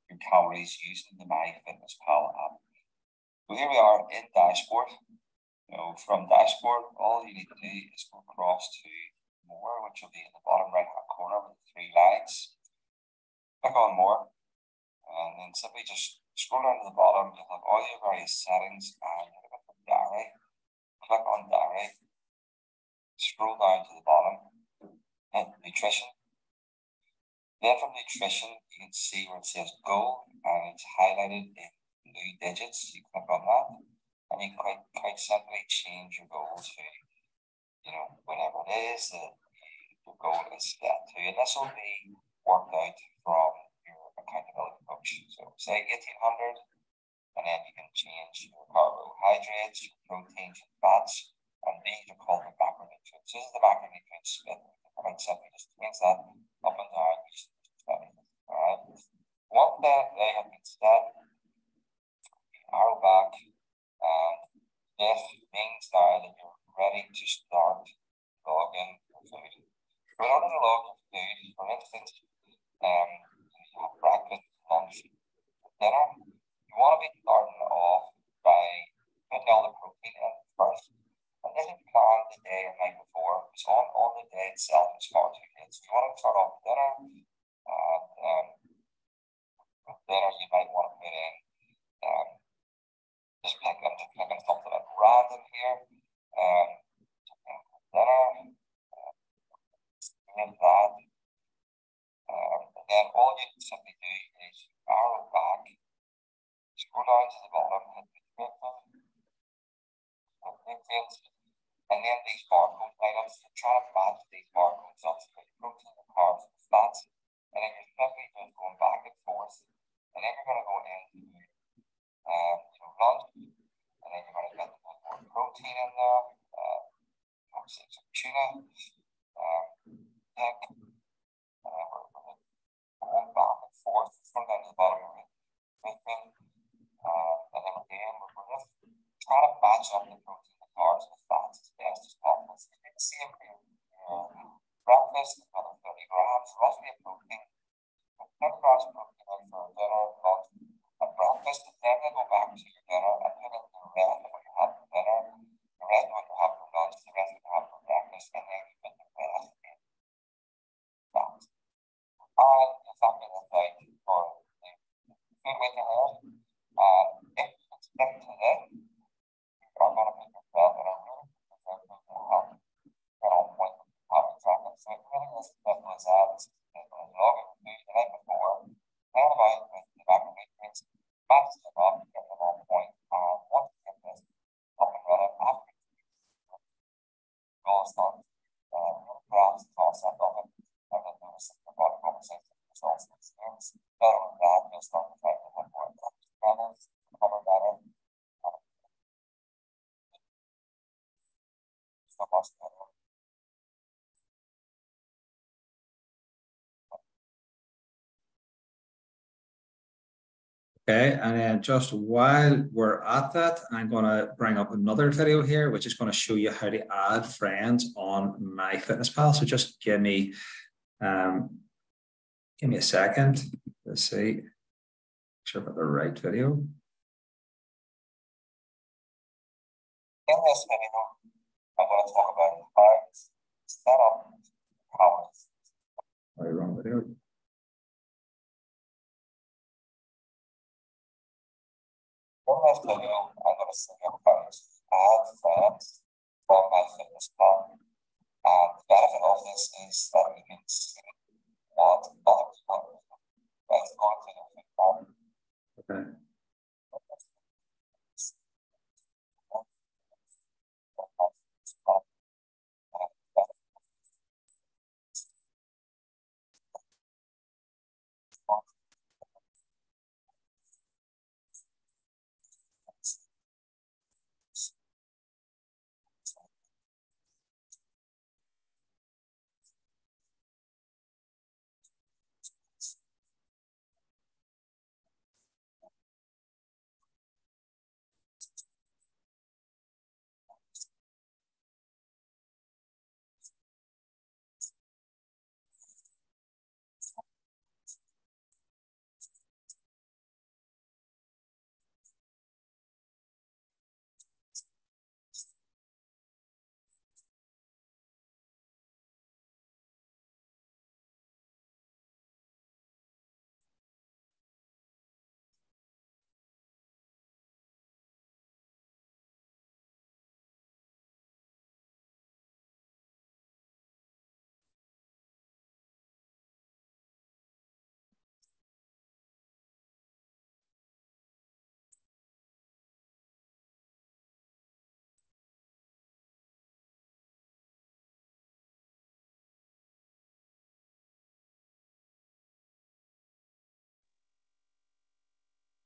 your calories using the MyFitnessPal app. So here we are in dashboard. From dashboard, all you need to do is go across to more, which will be in the bottom right hand corner with the 3 lines. Click on more, and then simply just scroll down to the bottom. You'll have all your various settings, and you'll look at the diary. Click on diary. Scroll down to the bottom, and nutrition. Then from nutrition, you can see where it says go, and it's highlighted in blue digits. You click on that, and you can quite simply change your goal to, whenever it is that your goal is set to. And this will be worked out from your accountability coach. So say 1800, and then you can change your carbohydrates, your proteins, your fats, and these are called the macronutrients. This is the macronutrient split. Quite simply just change that up and down. Alright. Once they have been set, arrow back, and this means now that you're ready to start logging your food. So in order to log your food, for instance, you have breakfast, lunch, dinner, you want to be starting off by putting all the protein in first. And this is planned the day or night before. So on the day itself, it's far too late. So you want to start off with dinner, and dinner you might want to put in just picking something at random here. Dinner, and that. And then all you can simply do is arrow back, scroll down to the bottom, hit nutrients, and then these barcode items. You try to match these barcodes up to your protein, the carbs, the fats, and then you're simply just going back and forth. And then you're going to go into lunch, and then you're going to get more protein in there. Obviously some tuna, egg. We're going back and forth from down to the bottom of everything. And then again, we're just trying to match up the protein, the carbs, and the fats as best as possible. So you can see if your breakfast, another 30 grams, roughly of protein, 10 grams of protein in for dinner, lunch, and breakfast. Then you go back to your dinner and put in the rest of what you have for dinner, the rest of what you have for lunch, the rest of what you have for breakfast, and then you put the rest in that. And it's something that's like for the food week ahead. If you can stick to this, you are going to put yourself in a really position to help get on point with habit tracking. So it really is as simple as that. It's logging food the night before, learn about the macronutrients, match them up, get them on point. Once you get this up and running, after you go start grabs the concept of it, and then do a simple body conversation results and experience. Not only that, you'll start to try to have more balance, cover better, so much better. Okay, and then just while we're at that, I'm going to bring up another video here, which is going to show you how to add friends on MyFitnessPal. So just give me a second. Let's see. Make sure I've got the right video. In this video, I'm going to talk about how to set up powers. Are you wrong video? In this video, I'm going to show you how to add friends from my fitness pal. And the benefit of this is that we can see what other people do. Let's go to the fit pal. Okay.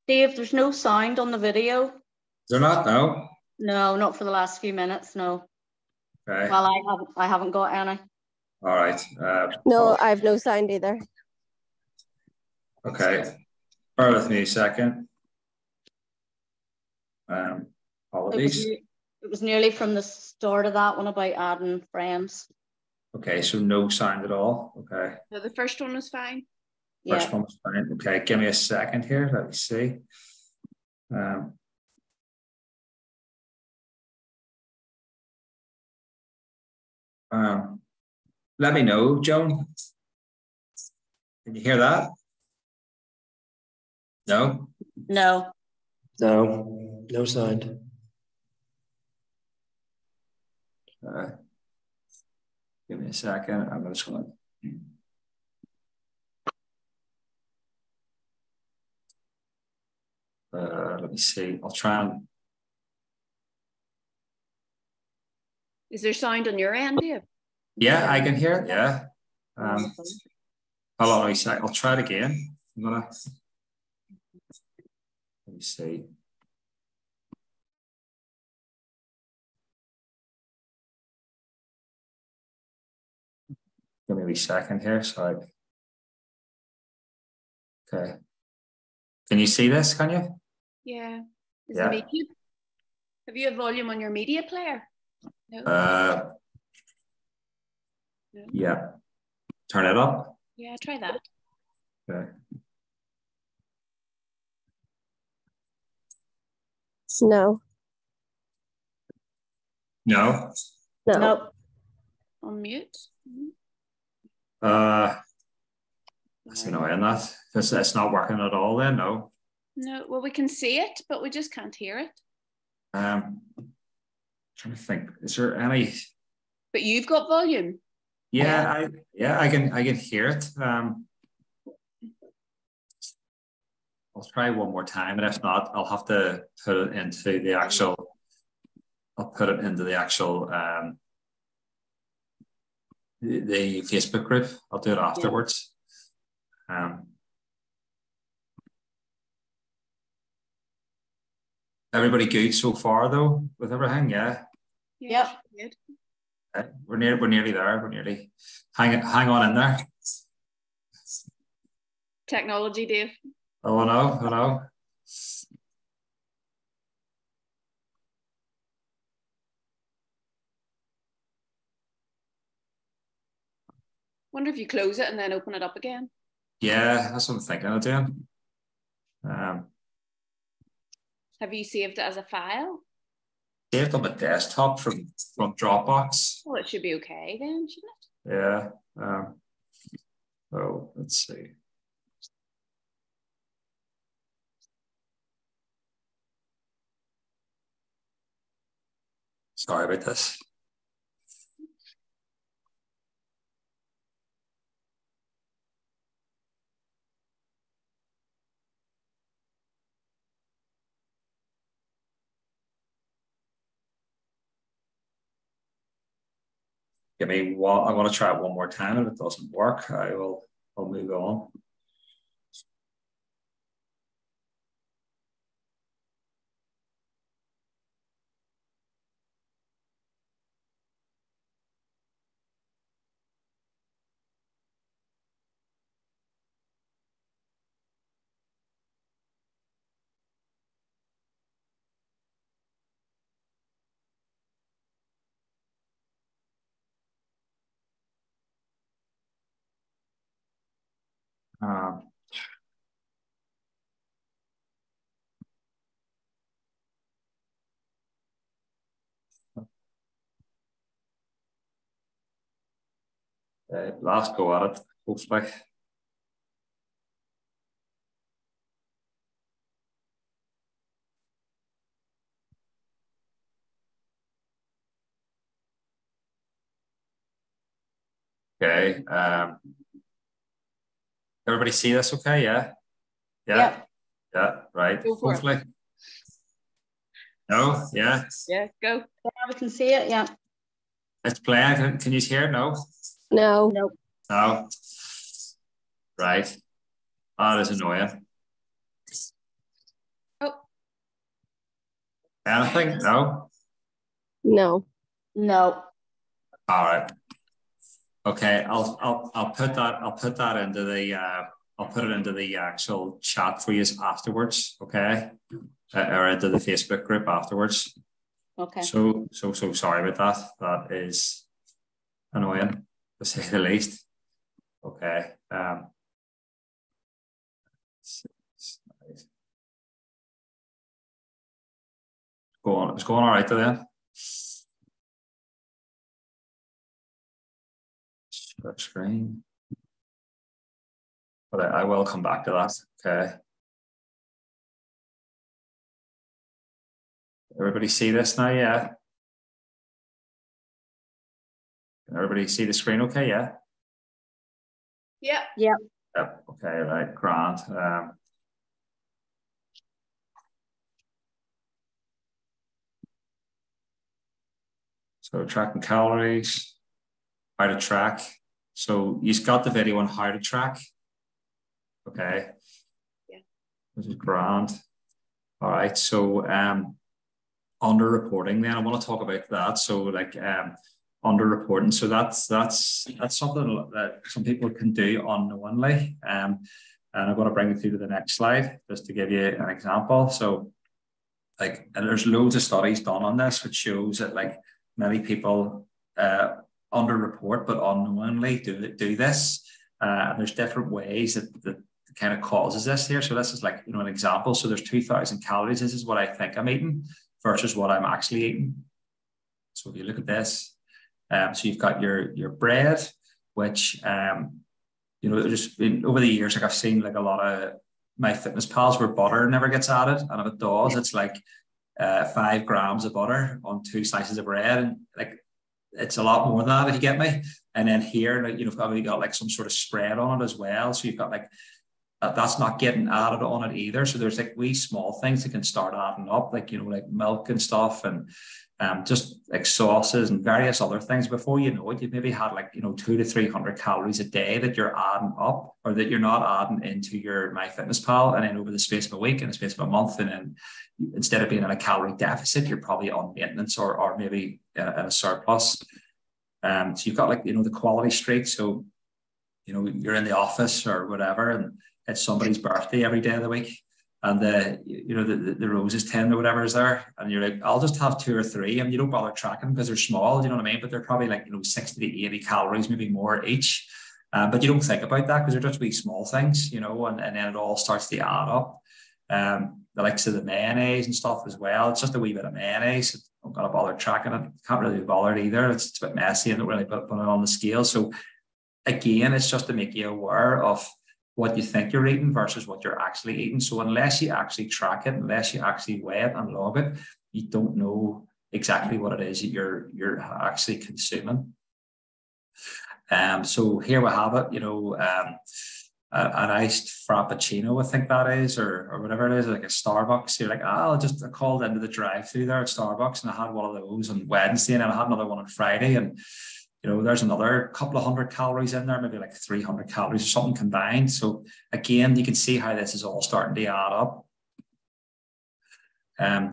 Dave, there's no sound on the video. Is there not? No. No, not for the last few minutes. No. Okay. Well, I haven't got any. All right. No, I have no sound either. Okay. Bear with me a second. It Apologies. was nearly from the start of that one about adding friends. Okay, so no sound at all. Okay. No, the first one was fine. First Yeah. one was fine. Okay, give me a second here. Let me see. Let me know, Joan. Can you hear that? No? No. No, no sound. Give me a second. I'm just going to. Let me see. I'll try and. Is there sound on your end, Dave? Yeah, I can hear it. Yeah. Hold on a sec. I'll try it again. I'm gonna. Let me see. Give me a second here. Sorry. Okay. Can you see this? Can you? Yeah. Is Yeah. the media? Have you a volume on your media player? No. No. Yeah. Turn it up. Yeah, try that. Okay. No. No. No. Nope. On mute. That's annoying that. It's not working at all then, no. No, well, we can see it, but we just can't hear it. Trying to think. Is there any? But you've got volume. Yeah, I can hear it. I'll try one more time, and if not, I'll have to put it into the actual. I'll put it into the actual the Facebook group. I'll do it afterwards. Everybody good so far though with everything? Yeah. Yep. Good. Okay. We're nearly there. We're nearly. Hang on in there. Technology, Dave. Oh, I know. Wonder if you close it and then open it up again. Yeah, that's what I'm thinking of doing. Have you saved it as a file? saved on the desktop from Dropbox. Well, it should be okay then, shouldn't it? Yeah. So let's see. Sorry about this. Give me one. I'm going to try it one more time. If it doesn't work, I'll move on. Last go at it, hopefully. Okay. Everybody see this okay? Yeah? Yeah? Yeah, right. Go for it. Hopefully. No? Yeah? Yeah, go. Yeah, we can see it. Yeah. It's playing. Can you hear it? No? No. No. No? Right. That is annoying. Oh, Anything? No? No. No. All right. Okay, I'll put that into the I'll put it into the actual chat for you afterwards. Okay, or into the Facebook group afterwards. Okay. So sorry about that. That is annoying to say the least. Okay. It's going all right then. Share screen. But I will come back to that. Okay. Everybody see this now? Yeah. Can everybody see the screen? Okay. Yeah. yeah. Yeah. Yep. Okay. Right. Grand. So tracking calories, how to track. So you've got the video on how to track. Okay. Yeah. This is grand. All right. So under reporting, then I want to talk about that. So like under reporting. So that's something that some people can do unknowingly. And I'm going to bring it through to the next slide just to give you an example. So like, and there's loads of studies done on this, which shows that like many people underreport but unknowingly do this. And there's different ways that kind of causes this here. So this is like, an example. So there's 2,000 calories. This is what I think I'm eating versus what I'm actually eating. So if you look at this, so you've got your bread, which just over the years, like I've seen like a lot of MyFitnessPals where butter never gets added, and if it does, it's like 5 grams of butter on 2 slices of bread, and like it's a lot more than that if you get me. And then here, like, you've probably got like some sort of spread on it as well. So you've got like that's not getting added on it either. So there's like wee small things that can start adding up, like like milk and stuff, and just like sauces and various other things. Before you know it, you've maybe had like 200 to 300 calories a day that you're adding up, or that you're not adding into your MyFitnessPal. And then over the space of a week, in the space of a month, and then instead of being in a calorie deficit, you're probably on maintenance or maybe in a surplus. So you've got like the quality streak. So you're in the office or whatever, and it's somebody's birthday every day of the week, and the roses 10 or whatever is there, and you're like, I'll just have 2 or 3, and you don't bother tracking because they're small, you know what I mean? But they're probably like 60 to 80 calories, maybe more each. But you don't think about that because they're just wee small things, and then it all starts to add up. The likes of the mayonnaise and stuff as well. It's just a wee bit of mayonnaise. I'm going to bother tracking it. Can't really be bothered either. It's a bit messy and don't really put it on the scale. So again, it's just to make you aware of what you think you're eating versus what you're actually eating. So unless you actually track it, unless you actually weigh it and log it, you don't know exactly what it is that you're actually consuming. So here we have it, an iced frappuccino, I think that is, or whatever it is, like a Starbucks. You're like, I called into the drive-through there at Starbucks and I had one of those on Wednesday and I had another one on Friday, and there's another couple of 100 calories in there, maybe like 300 calories or something combined. So again, you can see how this is all starting to add up.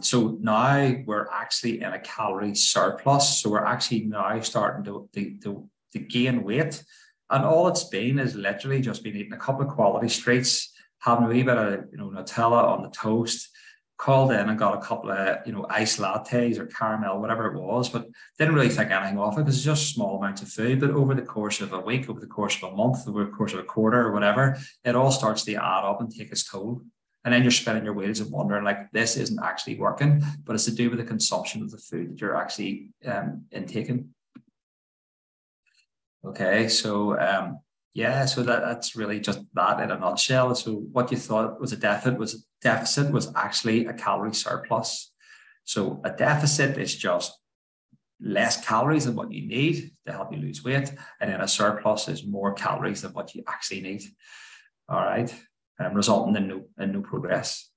So now we're actually in a calorie surplus. So we're actually now starting to gain weight. And all it's been is literally just been eating a couple of quality streets, having a wee bit of Nutella on the toast, called in and got a couple of iced lattes or caramel, whatever it was, but didn't really think anything of it because it's just small amounts of food. But over the course of a week, over the course of a month, over the course of a quarter or whatever, it all starts to add up and take its toll. And then you're spinning your wheels and wondering, like, this isn't actually working, but it's to do with the consumption of the food that you're actually intaking. Okay, so so that's really just that in a nutshell. So what you thought was a deficit was actually a calorie surplus. So a deficit is just less calories than what you need to help you lose weight, and then a surplus is more calories than what you actually need. All right, resulting in no progress.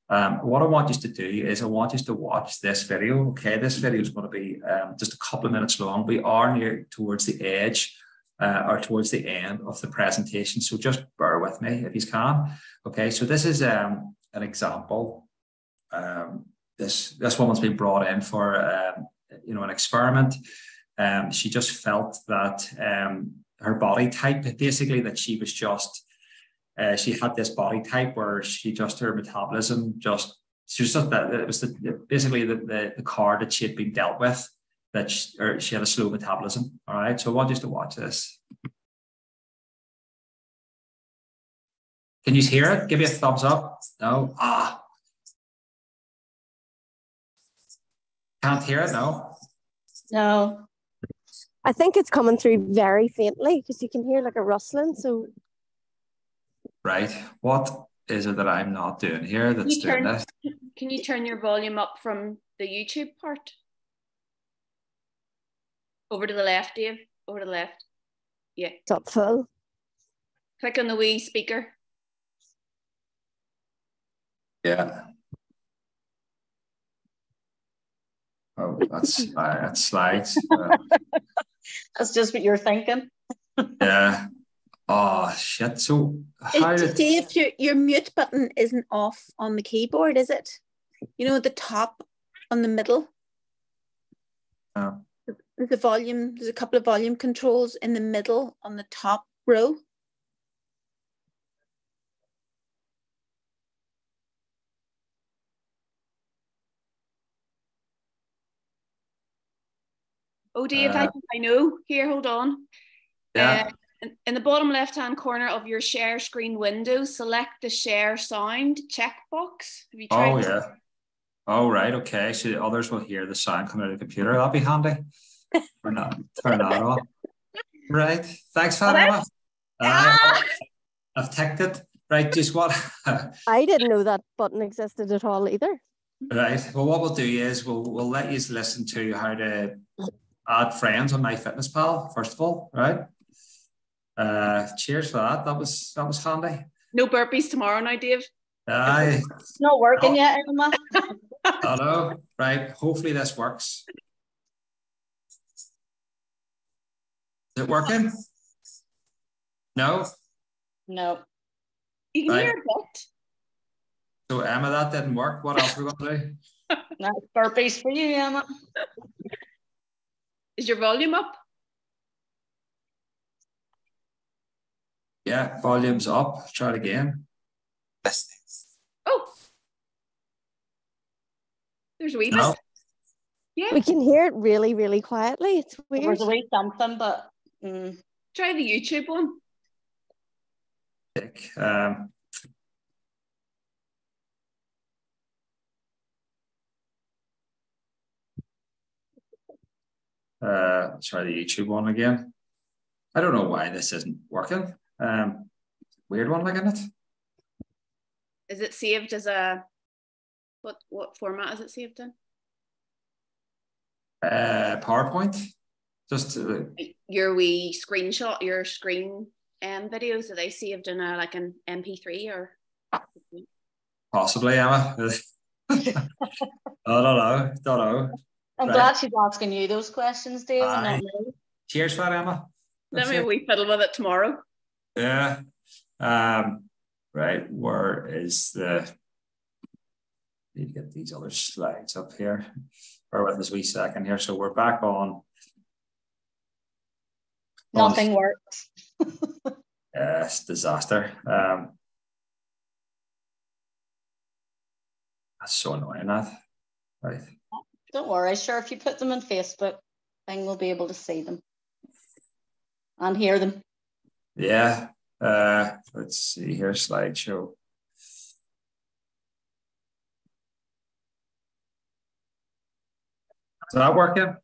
What I want you to do is I want you to watch this video. Okay, this video is going to be just a couple of minutes long. We are near towards the edge or towards the end of the presentation, so just bear with me if you can. Okay, so this is an example. This woman's been brought in for an experiment. She just felt that her body type, basically, that she was just. She had this body type where her metabolism it was basically the card that she had been dealt with, that she had a slow metabolism. All right, so I want you to watch this. Can you hear it? Give me a thumbs up. No. Can't hear it. No. No. I think it's coming through very faintly because you can hear like a rustling. So. Right. What is it that I'm not doing here that's doing this? Can you turn your volume up from the YouTube part? Over to the left, Dave. Over to the left. Yeah. It's up full. Click on the wee speaker. Yeah. Oh, that's slides. That's just what you're thinking. Yeah. Oh shit! So Dave, your mute button isn't off on the keyboard, is it? The top on the middle. There's a volume. There's a couple of volume controls in the middle on the top row. Oh, Dave, I think I know. Here, hold on. Yeah. In the bottom left-hand corner of your share screen window, select the share sound checkbox. Have you tried? Oh, yeah. Oh, right. Okay. So the others will hear the sound coming out of the computer. That'll be handy. Or not. Turn that off. Right. Thanks, Fatima. I've ticked it. Right. Just what? I didn't know that button existed at all either. Right. Well, what we'll do is we'll let you listen to how to add friends on MyFitnessPal, first of all. Right. Cheers for that. That was handy. No burpees tomorrow now, Dave. Aye. It's not working yet, Emma. Hello. Right. Hopefully this works. Is it working? No. No. You can hear it. So Emma, that didn't work. What else are we going to do? That's burpees for you, Emma. Is your volume up? Yeah, volume's up. Try it again. Oh, there's a wee bit. No. Yeah. We can hear it really, really quietly. It's weird. There's a wee something, but try the YouTube one. Try the YouTube one again. I don't know why this isn't working. Weird one, like, isn't it? Is it saved as a, what format is it saved in? PowerPoint. Just Your wee screenshot, your screen videos, are they saved in a like an MP3 or? possibly, Emma. I don't know. I'm Right. glad she's asking you those questions, Dave, and Aye. not me. Cheers for that, Emma. Let That's me it. wee fiddle with it tomorrow. Yeah. Right. Where is the? Need to get these other slides up here. Bear with us a wee second here. So we're back on. Nothing works. It's disaster. That's so annoying, that. Right. Don't worry, sure, if you put them on Facebook, then we'll be able to see them and hear them. Yeah. Let's see here, slideshow. Is that working?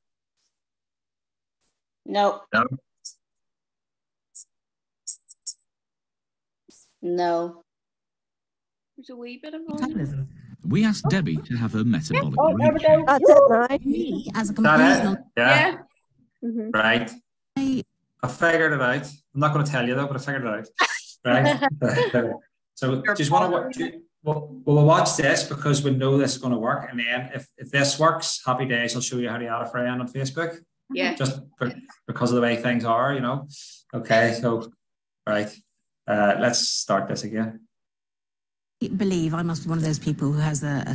No. No. No. There's a wee bit of volume. Metabolism. We asked Debbie to have her metabolic Oh, there we rate go. That's it now. me as a Is that complete it? Yeah. Mhm. Right. I figured it out. I'm not going to tell you though, but I figured it out. Right. So just want to watch. We'll watch this because we know this is going to work. And then if this works, happy days. I'll show you how to add a friend on Facebook. Yeah. Just because of the way things are, you know. Okay. So, right. Let's start this again. believe I must be one of those people who has I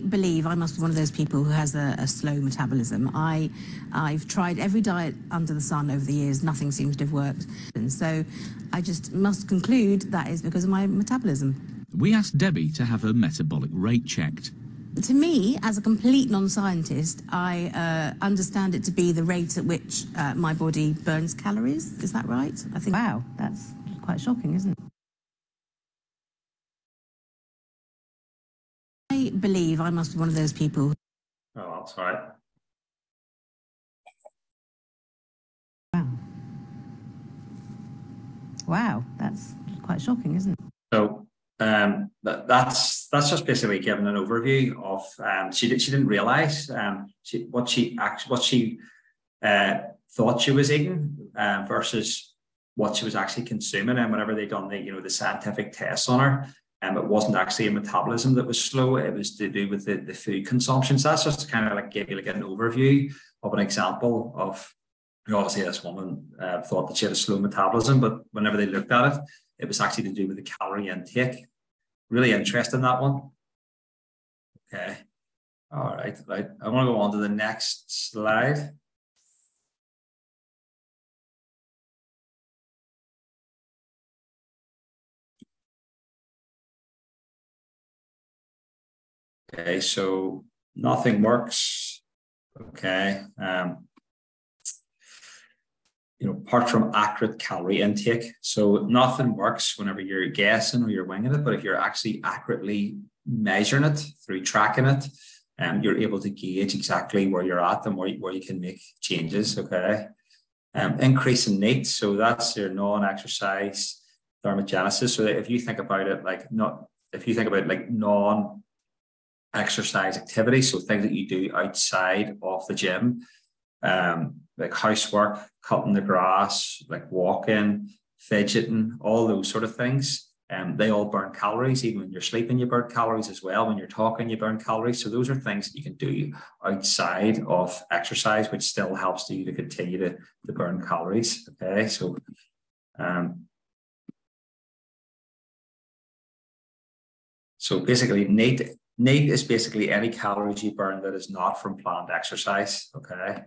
believe I must be one of those people who has a slow metabolism. I've tried every diet under the sun over the years. Nothing seems to have worked. And so I just must conclude that is because of my metabolism. We asked Debbie to have her metabolic rate checked. To me, as a complete non-scientist, I understand it to be the rate at which my body burns calories. Is that right? I think, wow, that's quite shocking, isn't it? I believe I must be one of those people. Oh, that's right. Wow. Wow, that's quite shocking, isn't it? So that's just basically giving an overview of she didn't realize what she thought she was eating versus what she was actually consuming. And whenever they done the scientific tests on her, it wasn't actually a metabolism that was slow. It was to do with the food consumption. So that's just to kind of like give you like an overview of an example of, obviously this woman thought that she had a slow metabolism, but whenever they looked at it, it was actually to do with the calorie intake. Really interesting, that one. Okay. All right. Right. I want to go on to the next slide. Okay, so nothing works. Okay. Apart from accurate calorie intake. So nothing works whenever you're guessing or you're winging it, but if you're actually accurately measuring it through tracking it, you're able to gauge exactly where you're at and where you can make changes. Okay. Increase in NEAT. So that's your non-exercise thermogenesis. So that if you think about it, non-exercise activity, so things that you do outside of the gym, like housework, cutting the grass, like walking, fidgeting, all those sort of things. They all burn calories. Even when you're sleeping, you burn calories as well. When you're talking, you burn calories. So those are things that you can do outside of exercise, which still helps you to continue to burn calories. Okay, so basically, NEAT is basically any calories you burn that is not from planned exercise. Okay.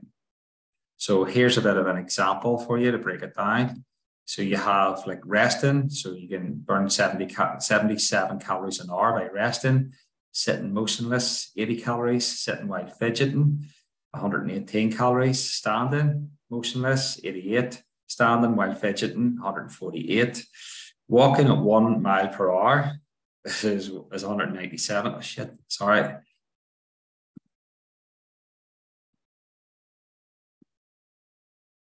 So here's a bit of an example for you to break it down. So you have like resting. So you can burn 77 calories an hour by resting, sitting motionless, 80 calories, sitting while fidgeting, 118 calories, standing motionless, 88, standing while fidgeting, 148, walking at 1 mile per hour. This is 197. Oh shit, sorry.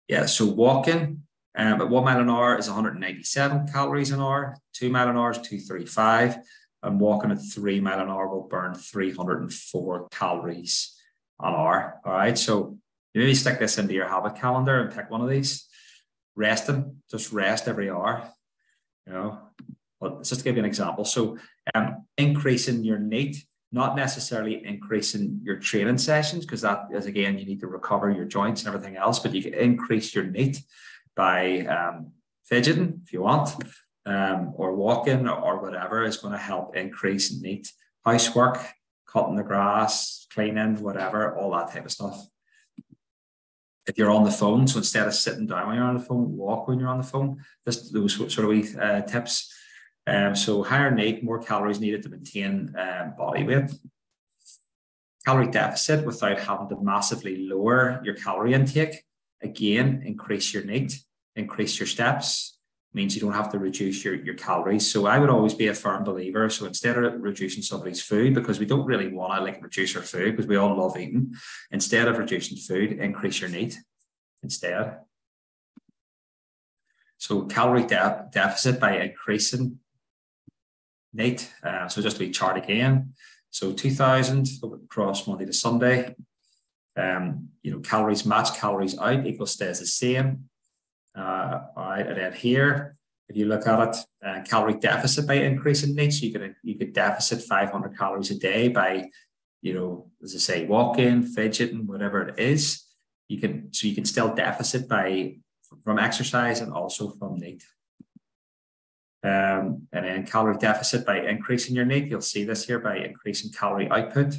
Yeah, so walking at 1 mile an hour is 197 calories an hour, 2 mile an hour is 235, and walking at 3 mile an hour will burn 304 calories an hour. All right, so you maybe stick this into your habit calendar and pick one of these. Resting, just rest every hour, you know. But just to give you an example, so increasing your NEAT, not necessarily increasing your training sessions, because that is, again, you need to recover your joints and everything else, but you can increase your NEAT by fidgeting if you want, or walking or whatever is going to help increase NEAT. Housework, cutting the grass, cleaning, whatever, all that type of stuff. If you're on the phone, so instead of sitting down when you're on the phone, walk when you're on the phone. Just those sort of wee tips. So higher NEAT, more calories needed to maintain body weight. Calorie deficit without having to massively lower your calorie intake. Again, increase your NEAT, increase your steps. Means you don't have to reduce your calories. So I would always be a firm believer. So instead of reducing somebody's food, because we don't really want to like reduce our food because we all love eating, instead of reducing food, increase your NEAT instead. So calorie deficit by increasing NEAT. So just a chart again. So 2000 across Monday to Sunday. Calories match, calories out equals stays the same. All right, and then here, if you look at it, calorie deficit by increasing NEAT, so you could deficit 500 calories a day by, as I say, walking, fidgeting, whatever it is. You can still deficit from exercise and also from NEAT. And then calorie deficit by increasing your NEAT. You'll see this here by increasing calorie output.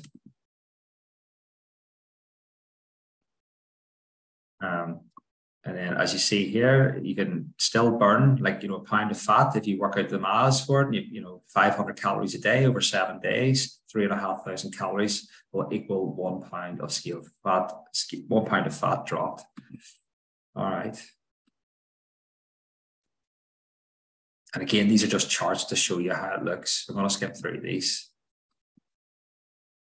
And then as you see here, you can still burn like, a pound of fat if you work out the maths for it. 500 calories a day over 7 days, 3,500 calories will equal 1 pound of scale fat, 1 pound of fat dropped. All right. And again, these are just charts to show you how it looks. I'm going to skip through these.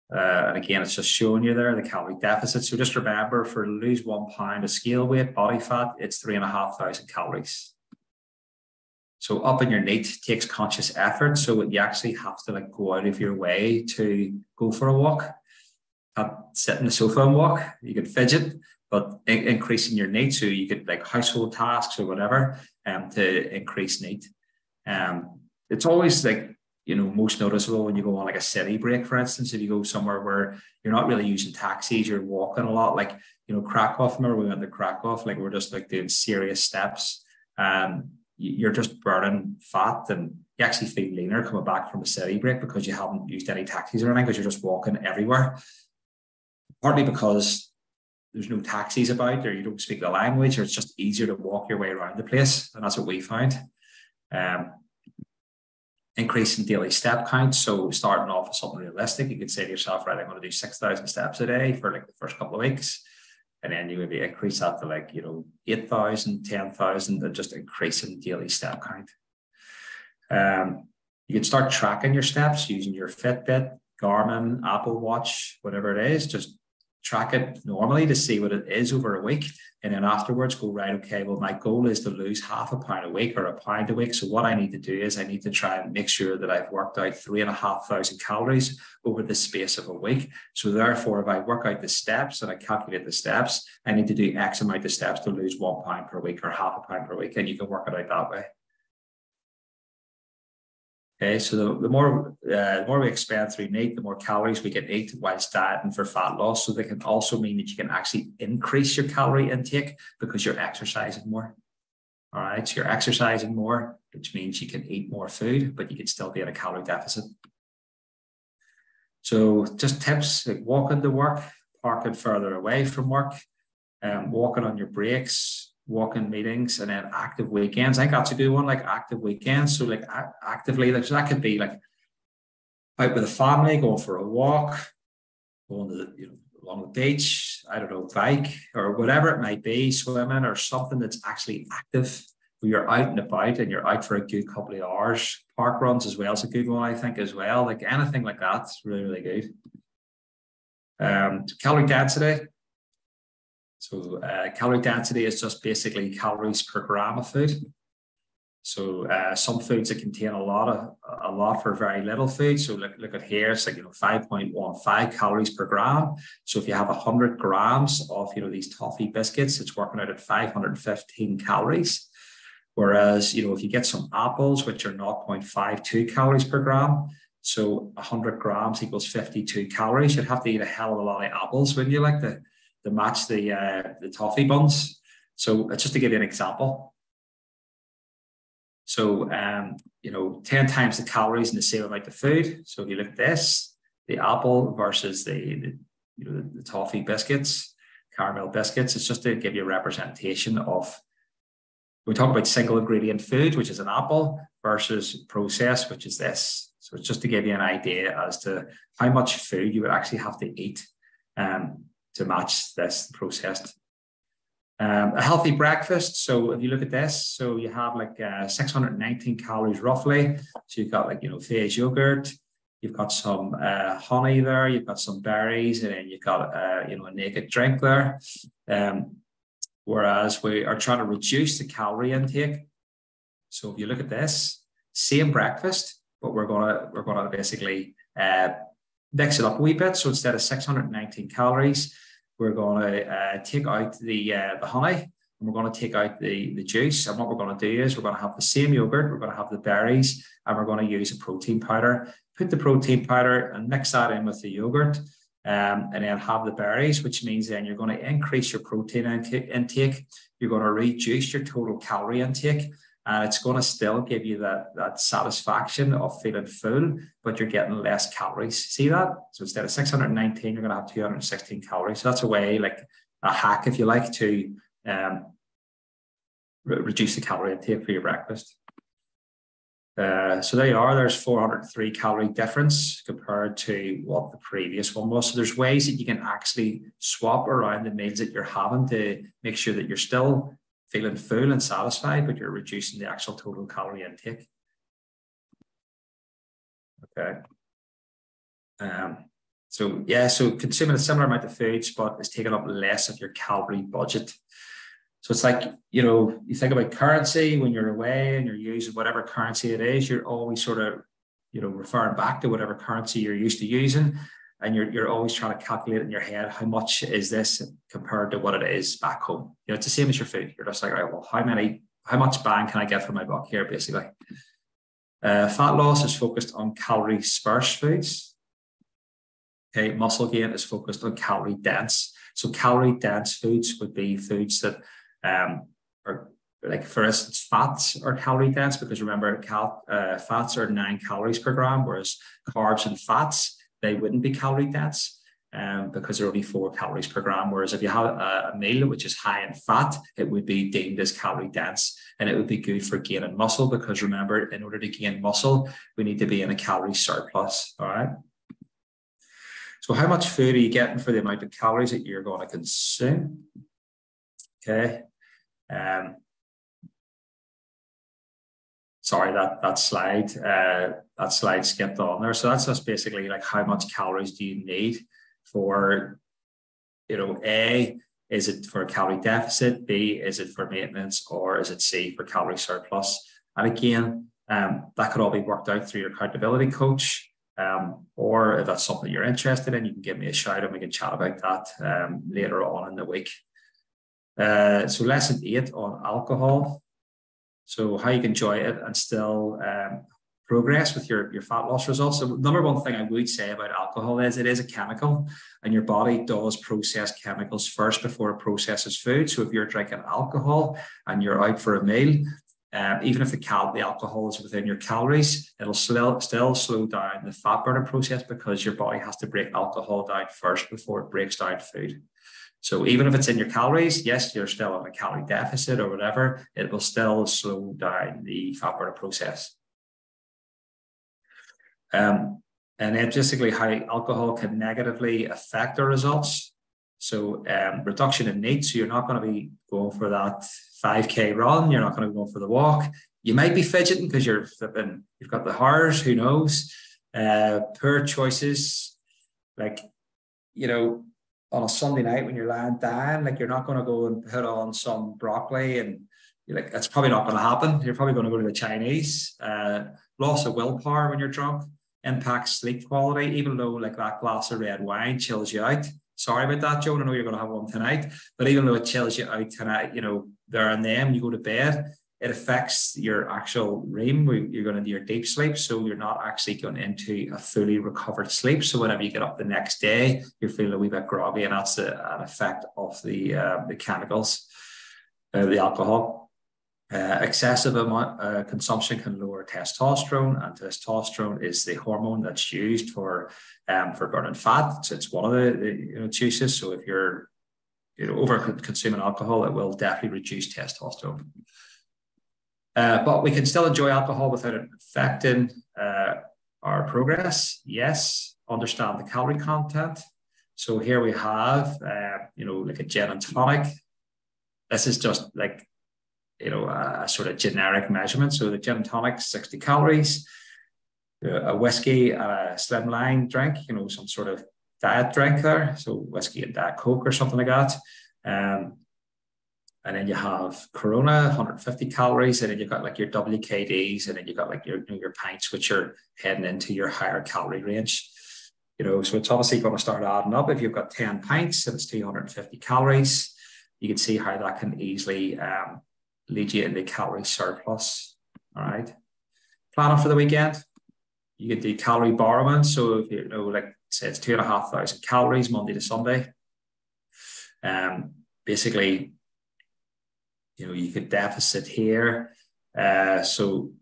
And again, it's just showing you there the calorie deficit. So just remember, for lose 1 pound of scale weight, body fat, it's 3,500 calories. So upping your NEAT takes conscious effort. So you actually have to go out of your way to go for a walk. Not sit in the sofa and walk. You can fidget, but increasing your NEAT, so you could household tasks or whatever, to increase NEAT. It's always most noticeable when you go on a city break, for instance. If you go somewhere where you're not really using taxis, you're walking a lot, Krakow. Remember we went to Krakow, we're just doing serious steps. You're just burning fat, and you actually feel leaner coming back from a city break because you haven't used any taxis or anything, because you're just walking everywhere. Partly because there's no taxis about, or you don't speak the language, or it's just easier to walk your way around the place, and that's what we found. Increasing daily step count. So starting off with something realistic, you could say to yourself, right, I'm going to do 6,000 steps a day for the first couple of weeks. And then you maybe increase that to 8,000, 10,000, and just increasing daily step count. You can start tracking your steps using your Fitbit, Garmin, Apple Watch, whatever it is. Just track it normally to see what it is over a week. And then afterwards go, right, okay, well, my goal is to lose 0.5 pound a week or 1 pound a week. So what I need to do is I need to try and make sure that I've worked out 3,500 calories over the space of a week. So therefore, if I work out the steps and I calculate the steps, I need to do X amount of steps to lose 1 pound per week or 0.5 pound per week. And you can work it out that way. Okay, so the more we expand through NEAT, the more calories we can eat whilst dieting for fat loss. So they can also mean that you can actually increase your calorie intake because you're exercising more. All right, so you're exercising more, which means you can eat more food, but you can still be in a calorie deficit. So just tips like walking to work, parking further away from work, walking on your breaks, walking meetings, and then active weekends. I think that's a good one, active weekends. So actively, so that could be out with a family, going for a walk, going to along the beach, I don't know, bike or whatever it might be, swimming or something that's actually active, where you're out and about and you're out for a good couple of hours. Park runs as well is a good one, I think, as well. Anything like that's really, really good. Calorie density. So calorie density is just basically calories per gram of food. So some foods that contain a lot for very little food. So look at here, it's like 5.15 calories per gram. So if you have 100 grams of these toffee biscuits, it's working out at 515 calories. Whereas if you get some apples, which are 0.52 calories per gram, so 100 grams equals 52 calories. You'd have to eat a hell of a lot of apples, wouldn't you, like to match the toffee buns. So it's just to give you an example. So, 10 times the calories in the same amount of food. So if you look at this, the apple versus the toffee biscuits, caramel biscuits, it's just to give you a representation of, we talk about single ingredient food, which is an apple, versus processed, which is this. So it's just to give you an idea as to how much food you would actually have to eat to match this processed. A healthy breakfast. So if you look at this, so you have like 619 calories roughly. So you've got phase yogurt, you've got some honey there, you've got some berries, and then you've got a naked drink there. Whereas we are trying to reduce the calorie intake. So if you look at this, same breakfast, but we're gonna basically mix it up a wee bit. So instead of 619 calories, we're going to take out the honey, and we're going to take out the juice. And what we're going to do is we're going to have the same yogurt, we're going to have the berries, and we're going to use a protein powder. Put the protein powder and mix that in with the yogurt, and then have the berries, which means then you're going to increase your protein intake. You're going to reduce your total calorie intake, and it's going to still give you that satisfaction of feeling full, but you're getting less calories. See that? So instead of 619, you're going to have 216 calories. So that's a way, like a hack, if you like, to reduce the calorie intake for your breakfast. So there you are. There's 403 calorie difference compared to what the previous one was. So there's ways that you can actually swap around the meals that you're having to make sure that you're still feeling full and satisfied, but you're reducing the actual total calorie intake. Okay. So consuming a similar amount of foods, but it's taking up less of your calorie budget. So it's like, you think about currency when you're away and you're using whatever currency it is, you're always sort of, referring back to whatever currency you're used to using. And you're always trying to calculate in your head, how much is this compared to what it is back home? It's the same as your food. You're just like, right, well, how much bang can I get for my buck here, basically? Fat loss is focused on calorie sparse foods. Okay, muscle gain is focused on calorie dense. So calorie dense foods would be foods that are, like, for instance, fats are calorie dense, because remember, fats are 9 calories per gram, whereas carbs and fats, they wouldn't be calorie dense because they're only 4 calories per gram. Whereas if you have a meal which is high in fat, it would be deemed as calorie dense, and it would be good for gaining muscle, because remember, in order to gain muscle, we need to be in a calorie surplus. All right. So how much food are you getting for the amount of calories that you're going to consume? Okay. Sorry, that slide skipped on there. So that's just basically like, how much calories do you need for, A, is it for a calorie deficit? B, is it for maintenance? Or is it C, for calorie surplus? And again, that could all be worked out through your accountability coach. Or if that's something you're interested in, you can give me a shout and we can chat about that later on in the week. So lesson 8 on alcohol. So how you can enjoy it and still progress with your fat loss results. So number one thing I would say about alcohol is it is a chemical, and your body does process chemicals first before it processes food. So if you're drinking alcohol and you're out for a meal, even if the alcohol is within your calories, it'll still slow down the fat burning process, because your body has to break alcohol down first before it breaks down food. So even if it's in your calories, yes, you're still on a calorie deficit or whatever, it will still slow down the fat burning process. And then basically how alcohol can negatively affect our results. So reduction in NEAT, so you're not going to be going for that 5K run, you're not going to go for the walk. You might be fidgeting because you've got the horrors, who knows. Poor choices, like, on a Sunday night when you're lying down, like you're not going to go and put on some broccoli and you're like, that's probably not going to happen. You're probably going to go to the Chinese. Loss of willpower when you're drunk impacts sleep quality, even though like that glass of red wine chills you out. Sorry about that, Joan. I know you're going to have one tonight, but even though it chills you out tonight, you know, there and then you go to bed, it affects your actual REM. You're going into your deep sleep, so you're not actually going into a fully recovered sleep. So whenever you get up the next day, you're feeling a wee bit groggy, and that's an effect of the chemicals, the alcohol. Excessive amount consumption can lower testosterone, and testosterone is the hormone that's used for burning fat. So it's one of the uses. So if you're over consuming alcohol, it will definitely reduce testosterone. But we can still enjoy alcohol without it affecting our progress. Yes, understand the calorie content. So here we have, like a gin and tonic. This is just like, a sort of generic measurement. So the gin and tonic, 60 calories, a whiskey and a slimline drink, some sort of diet drink there. So whiskey and Diet Coke or something like that. And then you have Corona, 150 calories, and then you've got like your WKDs, and then you've got like your pints, which are heading into your higher calorie range. So it's obviously going to start adding up. If you've got 10 pints and it's 250 calories, you can see how that can easily lead you into calorie surplus. All right. Planning for the weekend, you can do calorie borrowing. So if like say it's 2,500 calories Monday to Sunday, basically, you could deficit here. So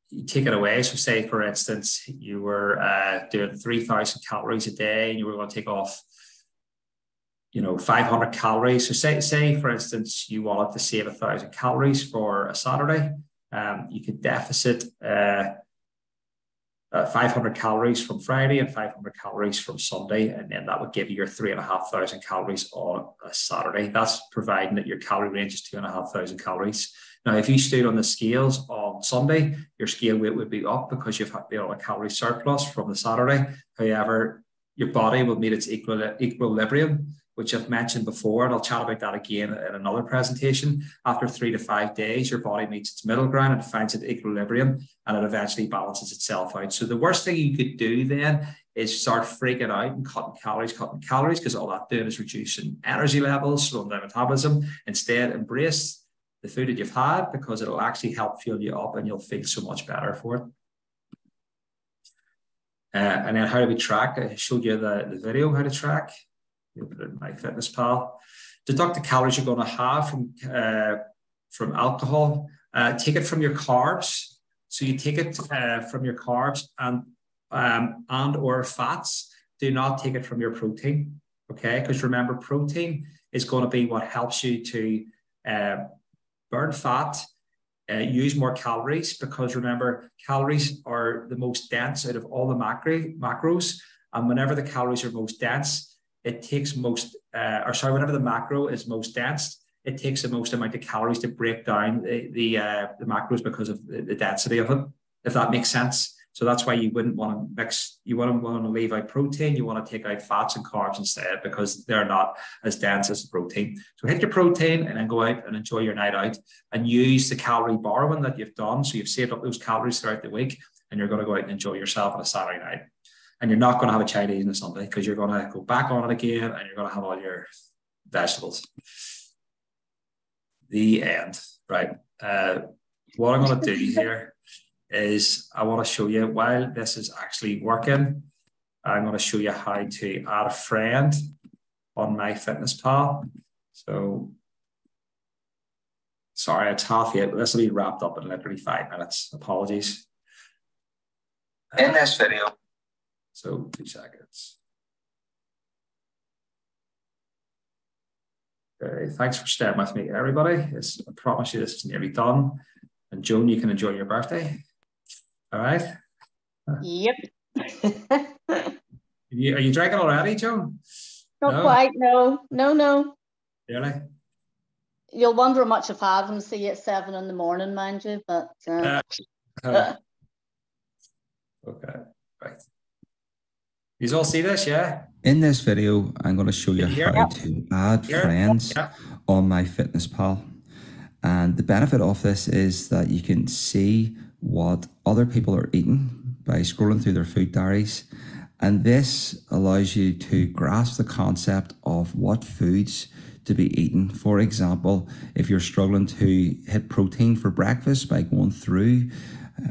you take it away. So say, for instance, you were doing 3,000 calories a day and you were going to take off, 500 calories. So say, for instance, you wanted to save 1,000 calories for a Saturday. You could deficit 500 calories from Friday and 500 calories from Sunday, and then that would give you your 3,500 calories on a Saturday. That's providing that your calorie range is 2,500 calories. Now, if you stood on the scales on Sunday, your scale weight would be up because you've been on a calorie surplus from the Saturday. However, your body will meet its equilibrium, which I've mentioned before, and I'll chat about that again in another presentation. After 3 to 5 days, your body meets its middle ground and finds its equilibrium, and it eventually balances itself out. So the worst thing you could do then is start freaking out and cutting calories, because all that's doing is reducing energy levels, slowing down metabolism. Instead, embrace the food that you've had, because it'll actually help fuel you up and you'll feel so much better for it. And then how do we track? I showed you the video how to track. You'll put it in MyFitnessPal. Deduct the calories you're going to have from alcohol. Take it from your carbs. So you take it from your carbs and or fats. Do not take it from your protein. Okay, because remember, protein is going to be what helps you to burn fat, use more calories, because remember, calories are the most dense out of all the macros. And whenever the calories are most dense, it takes whenever the macro is most dense, it takes the most amount of calories to break down the macros because of the density of it, if that makes sense. So that's why you wouldn't want to mix, you wouldn't want to leave out protein, you want to take out fats and carbs instead, because they're not as dense as the protein. So hit your protein and then go out and enjoy your night out and use the calorie borrowing that you've done. So you've saved up those calories throughout the week, and you're going to go out and enjoy yourself on a Saturday night. And you're not going to have a Chinese on a Sunday, because you're going to go back on it again and you're going to have all your vegetables. The end. Right. What I'm going to do here is I want to show you, while this is actually working, I'm going to show you how to add a friend on MyFitnessPal. So, sorry, it's half yet. This will be wrapped up in literally 5 minutes. Apologies. In this video. So 2 seconds. Okay, thanks for staying with me, everybody. I promise you this is nearly done. And Joan, you can enjoy your birthday. All right? Yep. Are you drinking already, Joan? Not quite, no. Really? You'll wonder how much I've had from see at 7 in the morning, mind you, but okay, right. You all see this, yeah? In this video, I'm going to show you how to add friends on MyFitnessPal. And the benefit of this is that you can see what other people are eating by scrolling through their food diaries. And this allows you to grasp the concept of what foods to be eaten. For example, if you're struggling to hit protein for breakfast by going through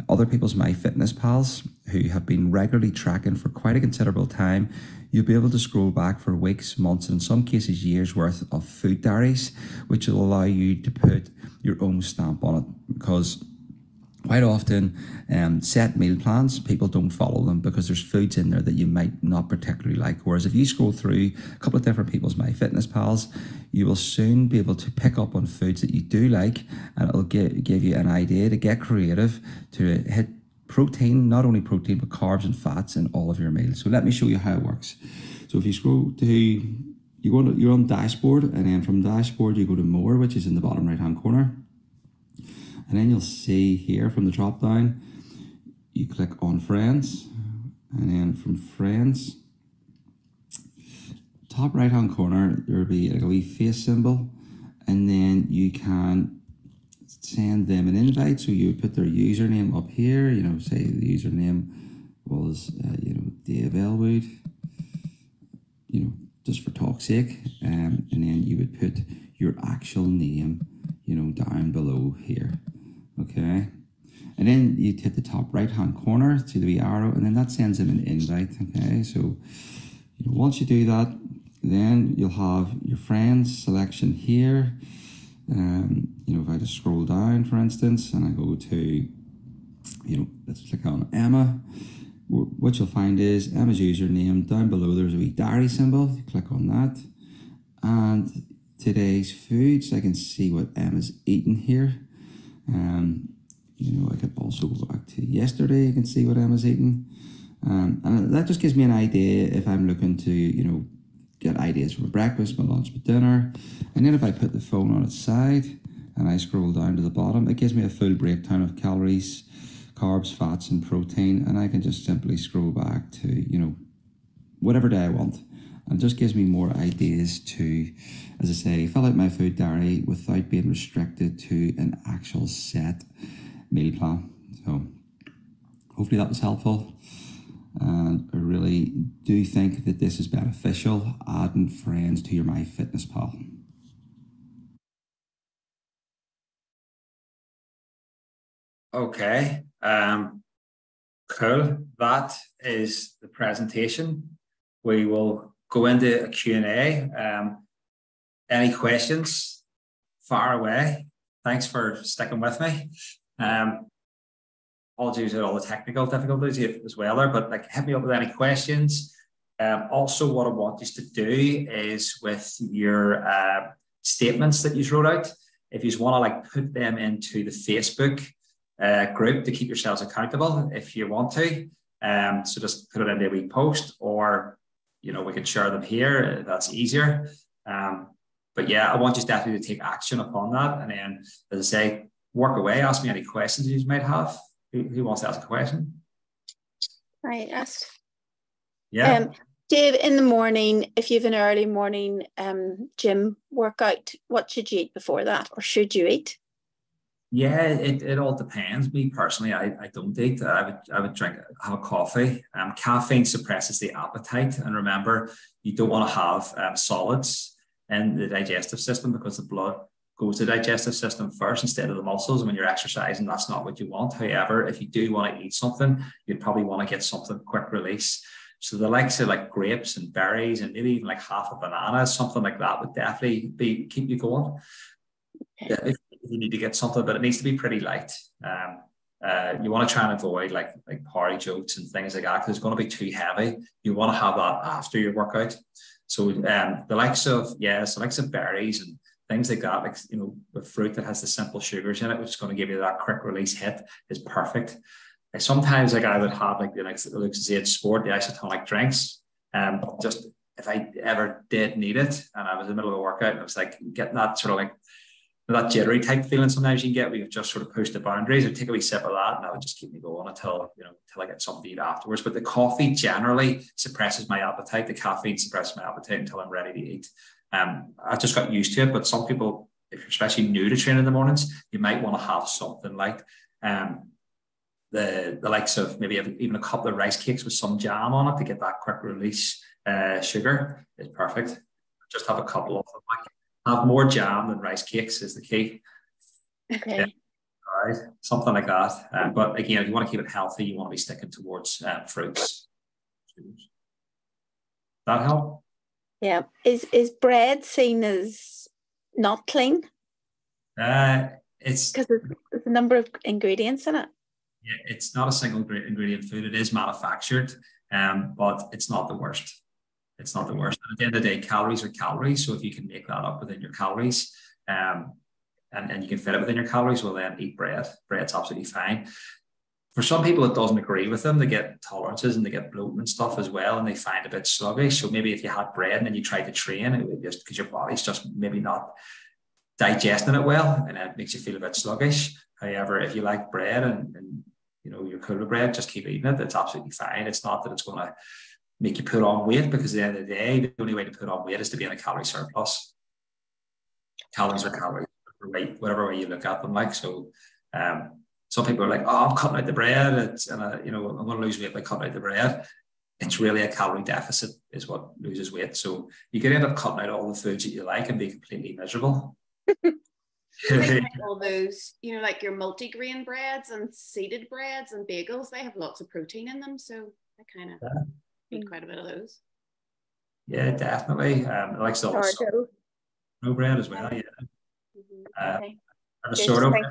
other people's MyFitnessPals who have been regularly tracking for quite a considerable time, you'll be able to scroll back for weeks, months, and in some cases years worth of food diaries, which will allow you to put your own stamp on it. Because quite often, set meal plans, people don't follow them because there's foods in there that you might not particularly like. Whereas if you scroll through a couple of different people's MyFitnessPals, you will soon be able to pick up on foods that you do like, and it'll give you an idea to get creative to hit protein, not only protein, but carbs and fats in all of your meals. So let me show you how it works. So if you scroll to, you're on dashboard, and then from dashboard, you go to more, which is in the bottom right-hand corner. And then you'll see here from the drop down, you click on friends, and then from friends, top right hand corner, there'll be like a wee face symbol, and then you can send them an invite. So you would put their username up here, say the username was, Dave Elwood, just for talk's sake, and then you would put your actual name, down below here. Okay, and then you hit the top right hand corner, see the wee arrow, and then that sends them an invite. Okay, so once you do that, then you'll have your friends selection here. If I just scroll down, for instance, and I go to, let's click on Emma, what you'll find is Emma's username. Down below there's a wee diary symbol. You click on that, and today's foods, I can see what Emma's eating here. I could also go back to yesterday. You can see what Emma's eating, and that just gives me an idea if I'm looking to get ideas for breakfast, my lunch, my dinner. And then if I put the phone on its side and I scroll down to the bottom, it gives me a full breakdown of calories, carbs, fats, and protein, and I can just simply scroll back to whatever day I want. And it just gives me more ideas to, as I say, fill out my food diary without being restricted to an actual set meal plan. So hopefully that was helpful. And I really do think that this is beneficial, adding friends to your MyFitnessPal. Okay, cool. That is the presentation. We will go into a Q&A. Any questions? Fire away. Thanks for sticking with me. Apologies at all the technical difficulties as well there, but hit me up with any questions. Also, what I want you to do is with your statements that you wrote out, if you want to put them into the Facebook group to keep yourselves accountable, if you want to. So just put it into a wee post, or we can share them here. That's easier. But yeah, I want you definitely to take action upon that. And then, as I say, work away. Ask me any questions you might have. Who wants to ask a question? I asked. Yeah. Dave, in the morning, if you have an early morning gym workout, what should you eat before that, or should you eat? Yeah, it all depends. Me personally, I don't eat. I would have a coffee. Caffeine suppresses the appetite, and remember, you don't want to have solids in the digestive system because the blood goes to the digestive system first instead of the muscles. And when you're exercising, that's not what you want. However, if you do want to eat something, you'd probably want to get something quick release. So the likes of grapes and berries and maybe even half a banana, something like that would definitely keep you going. Yeah, if you need to get something, but it needs to be pretty light. You want to try and avoid like porridge oats and things like that because it's going to be too heavy. You want to have that after your workout. So the likes of berries and things like that, with fruit that has the simple sugars in it, which is going to give you that quick release hit, is perfect. Sometimes I would have the Luke Zade Sport, the isotonic drinks. Just if I ever did need it and I was in the middle of a workout and I was getting that sort of that jittery type feeling sometimes you can get where you've just sort of pushed the boundaries. I'd take a wee sip of that and that would just keep me going until I get something to eat afterwards. But the coffee generally suppresses my appetite. The caffeine suppresses my appetite until I'm ready to eat. I've just got used to it. But some people, if you're especially new to training in the mornings, you might want to have something like the likes of maybe even a couple of rice cakes with some jam on it to get that quick release sugar is perfect. Just have a couple of them. Have more jam than rice cakes is the key. Okay. Yeah. All right, something like that. But again, if you want to keep it healthy, you want to be sticking towards fruits. Does that help? Yeah. Is bread seen as not clean? It's because there's a number of ingredients in it. Yeah, it's not a single ingredient food. It is manufactured, but it's not the worst. It's not the worst. And at the end of the day, calories are calories. So if you can make that up within your calories, and you can fit it within your calories, well then eat bread. Bread's absolutely fine. For some people, it doesn't agree with them. They get tolerances and they get bloating and stuff as well, and they find it a bit sluggish. So maybe if you had bread and then you tried to train, it would just because your body's just maybe not digesting it well, and it makes you feel a bit sluggish. However, if you like bread and you're cool with bread, just keep eating it. It's absolutely fine. It's not that it's going to make you put on weight, because at the end of the day, the only way to put on weight is to be in a calorie surplus. Calories are calories, whatever way you look at them. Like, so some people are like, oh, I'm cutting out the bread, I'm going to lose weight by cutting out the bread. It's really a calorie deficit is what loses weight. So you could end up cutting out all the foods that you like and be completely miserable. Like all those, like your multi-grain breads and seeded breads and bagels, they have lots of protein in them. So I kind of eat quite a bit of those. Yeah, definitely. I like sourdough bread as well. Yeah. Okay. The sourdough bread.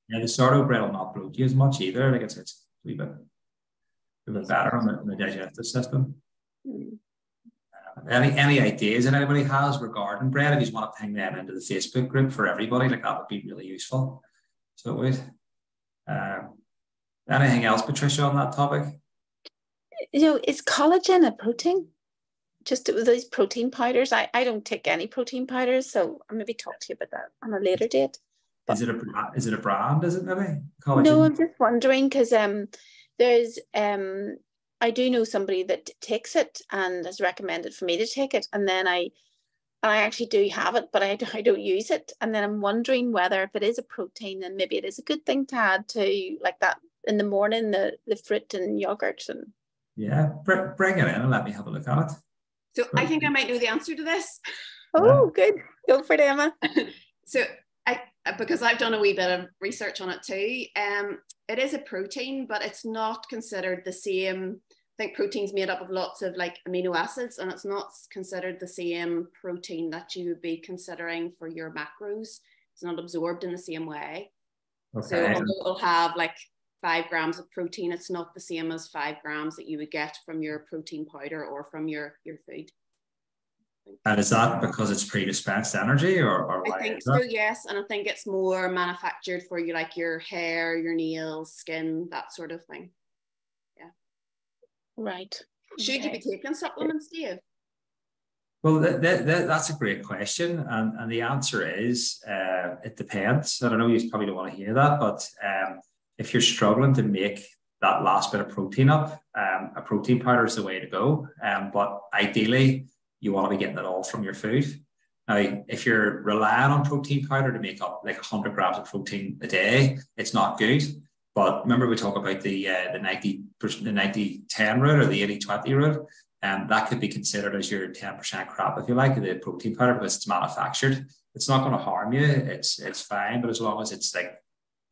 Yeah, the sourdough bread will not bloat you as much either. Like it's a wee bit better on the digestive system. Any ideas that anybody has regarding bread? If you just want to ping them into the Facebook group for everybody, like that would be really useful. So it would. Anything else, Patricia, on that topic? Is collagen a protein? Just with those protein powders, I don't take any protein powders, so I'll maybe talk to you about that on a later date. But is it a brand? Is it maybe collagen? No, I'm just wondering because there's I do know somebody that takes it and has recommended for me to take it, and then I actually do have it, but I don't use it, and then I'm wondering whether if it is a protein, then maybe it is a good thing to add to like that in the morning, the fruit and yogurt and. Yeah, bring it in and let me have a look at it. So I think I might know the answer to this. Oh, good. Go for it, Emma. So because I've done a wee bit of research on it too, it is a protein, but it's not considered the same. I think protein's made up of lots of like amino acids, and it's not considered the same protein that you would be considering for your macros. It's not absorbed in the same way. Okay. So although it'll have like 5 grams of protein, it's not the same as 5 grams that you would get from your protein powder or from your food. And is that because it's pre-dispensed energy or why? I think so, yes. And I think it's more manufactured for you, like your hair, your nails, skin, that sort of thing. Yeah. Right. Should you be taking supplements, Dave? Well, that's a great question. And the answer is it depends. I don't know, you probably don't want to hear that, but if you're struggling to make that last bit of protein up, a protein powder is the way to go. But ideally, you want to be getting it all from your food. Now, if you're relying on protein powder to make up like 100 grams of protein a day, it's not good. But remember, we talk about the 90-10 rule or the 80-20 rule, and that could be considered as your 10% crap, if you like, the protein powder, because it's manufactured. It's not going to harm you. It's fine, but as long as it's like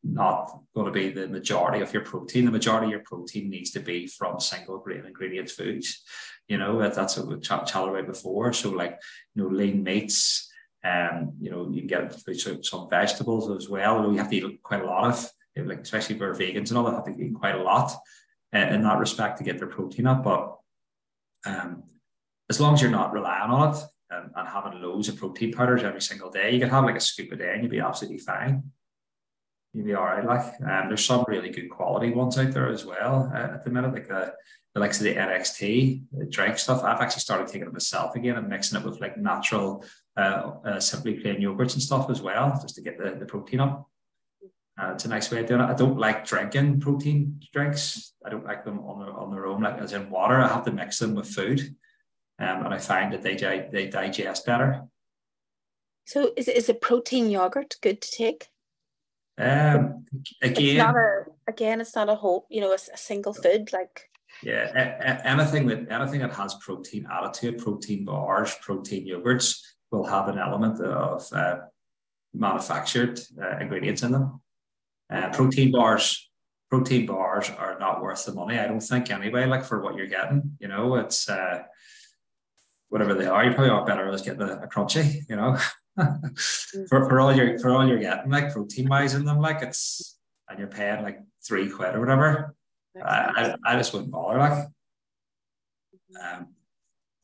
not going to be the majority of your protein. The majority of your protein needs to be from single grain ingredient foods. That's what we've chatted about before. So like, lean meats, you can get some vegetables as well. You have to eat quite a lot of, like, especially for vegans and all that, have to eat quite a lot in that respect to get their protein up. But as long as you're not relying on it and having loads of protein powders every single day, you can have like a scoop a day and you'll be absolutely fine. You'll be all right. Like, there's some really good quality ones out there as well at the minute, like the likes of the NXT, the drink stuff. I've actually started taking it myself again and mixing it with like natural simply plain yogurts and stuff as well, just to get the protein up. It's a nice way of doing it. I don't like drinking protein drinks. I don't like them on their own, like as in water. I have to mix them with food, and I find that they digest better. So is a protein yogurt good to take? Again, it's not a whole, a single food like. Yeah, anything that has protein added to it, protein bars, protein yogurts, will have an element of manufactured ingredients in them. Protein bars are not worth the money, I don't think, anyway. Like, for what you're getting, it's whatever they are. You probably are better just getting a crunchy, for all you're getting, like, protein wise in them, like, it's, and you're paying like £3 or whatever. I just wouldn't bother,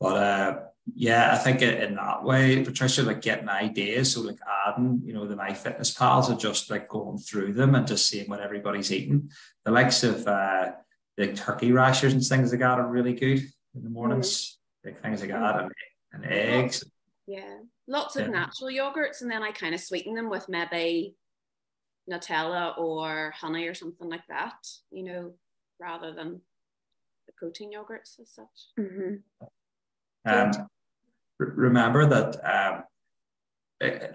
like. Yeah, I think in that way, Patricia, like, getting ideas, so like adding, the MyFitnessPals, and just like going through them and just seeing what everybody's eating. The likes of the turkey rashers and things like that are really good in the mornings. Like things like that, and eggs. Yeah, lots of natural yogurts, and then I kind of sweeten them with maybe Nutella or honey or something like that, rather than the protein yogurts as such. Remember that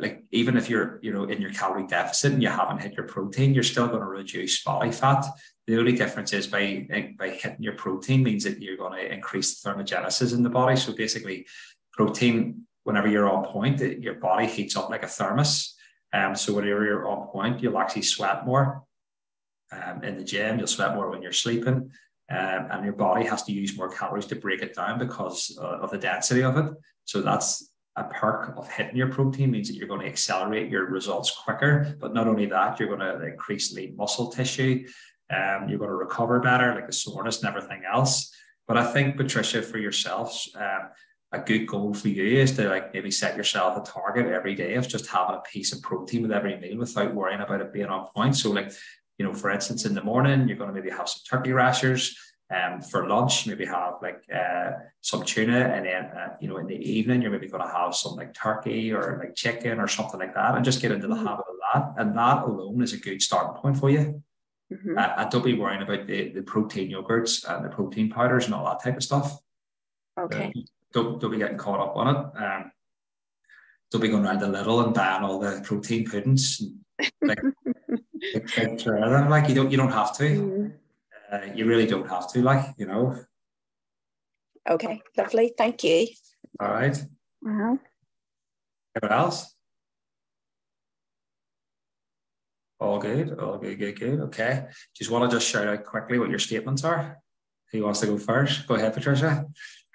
like, even if you're in your calorie deficit and you haven't hit your protein, you're still going to reduce body fat. The only difference is by hitting your protein means that you're going to increase thermogenesis in the body. So basically, protein, whenever you're on point, your body heats up like a thermos. So whenever you're on point, you'll actually sweat more. In the gym, you'll sweat more when you're sleeping. And your body has to use more calories to break it down because of the density of it. So that's a perk of hitting your protein, means that you're going to accelerate your results quicker. But not only that, you're going to increase lean muscle tissue. You're going to recover better, like the soreness and everything else. But I think, Patricia, for yourself, a good goal for you is to, like, maybe set yourself a target every day of just having a piece of protein with every meal without worrying about it being on point. So, like, for instance, in the morning, you're going to maybe have some turkey rashers. For lunch, maybe have like some tuna, and then in the evening, you're maybe going to have some like turkey or like chicken or something like that, and just get into the habit of that. And that alone is a good starting point for you. And don't be worrying about the protein yogurts and the protein powders and all that type of stuff. Okay. Don't be getting caught up on it. Don't be going around the Lidl and buying all the protein puddings. Like you don't have to. You really don't have to, like, Okay, lovely. Thank you. All right. Wow. What else? All good. Okay. Just want to shout out quickly what your statements are. Who wants to go first? Go ahead, Patricia.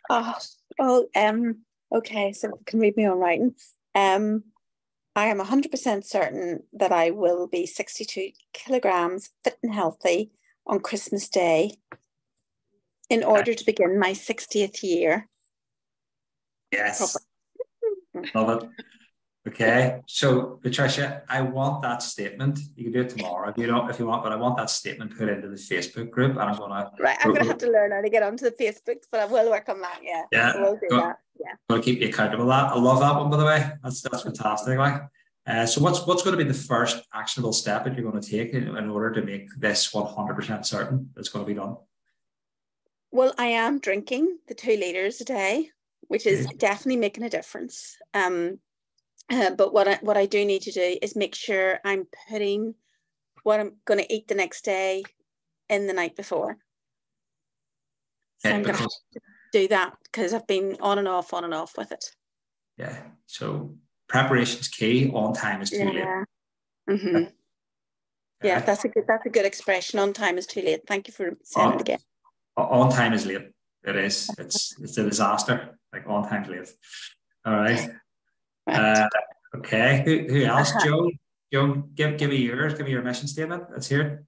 Okay, so you can read me on writing. I am 100% certain that I will be 62 kilograms fit and healthy on Christmas Day in order to begin my 60th year. Yes. Love it. Okay. So, Patricia, I want that statement. You can do it tomorrow if you want, but I want that statement put into the Facebook group, and I'm going to have to learn how to get onto the Facebook, but I will work on that. Yeah. So we'll do that. Yeah. I'm going to keep you accountable for that. I love that one, by the way. That's fantastic. Like. So what's going to be the first actionable step that you're going to take in order to make this 100% certain that's going to be done? Well, I am drinking the 2 litres a day, which is definitely making a difference. But what I do need to do is make sure I'm putting what I'm going to eat the next day in the night before. So I'm going to have to do that because I've been on and off with it. Yeah. So preparation's key. On time is too late. Mm-hmm. Yeah, that's a good expression. On time is too late. Thank you for saying it again. On time is late. It is. It's a disaster. Like, on time's late. All right. Right. Okay. Who else? Joan, give me yours. Give me your mission statement. Let's hear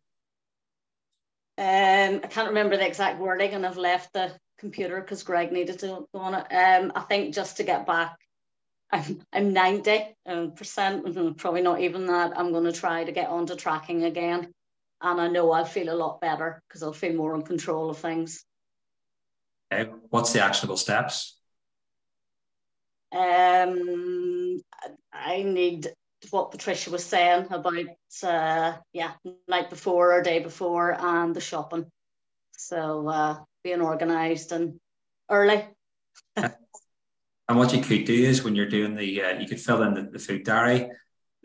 it. I can't remember the exact wording, and I've left the computer because Greg needed to go on it. I think just to get back, I'm 90%, probably not even that. I'm going to try to get onto tracking again, and I know I'll feel a lot better because I'll feel more in control of things. Okay. What's the actionable steps? I need what Patricia was saying about night before or day before, and the shopping. So being organised and early. And what you could do is when you're doing you could fill in the food diary,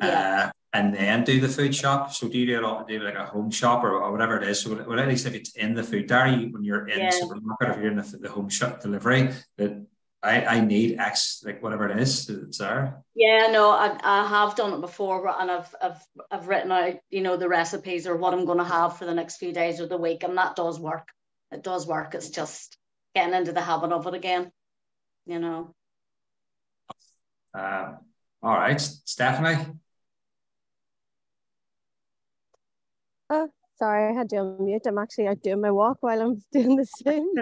and then do the food shop. So do you do like a home shop or whatever it is? So at least if it's in the food diary, when you're in the supermarket, if you're in the home shop delivery, that I need X, like whatever it is, it's there. Yeah, no, I have done it before, and I've written out, the recipes or what I'm going to have for the next few days or the week, and that does work. It does work. It's just getting into the habit of it again, All right, Stephanie. Oh, sorry, I had you on mute. I'm actually out doing my walk while I'm doing the Zoom.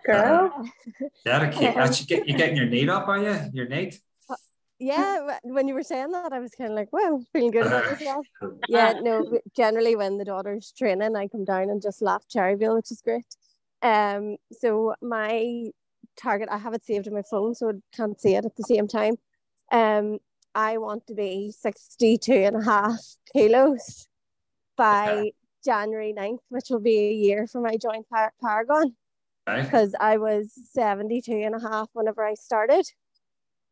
Girl. You're getting your knee up, are you? Your knee? Yeah, when you were saying that, I was kind of like, wow, feeling good about myself. Yeah, no, generally when the daughter's training, I come down and just laugh Cherryville, which is great. So my target, I have it saved in my phone, so I can't see it at the same time. I want to be 62.5 kilos by January 9th, which will be a year for my joint Paragon, because I was 72.5 whenever I started.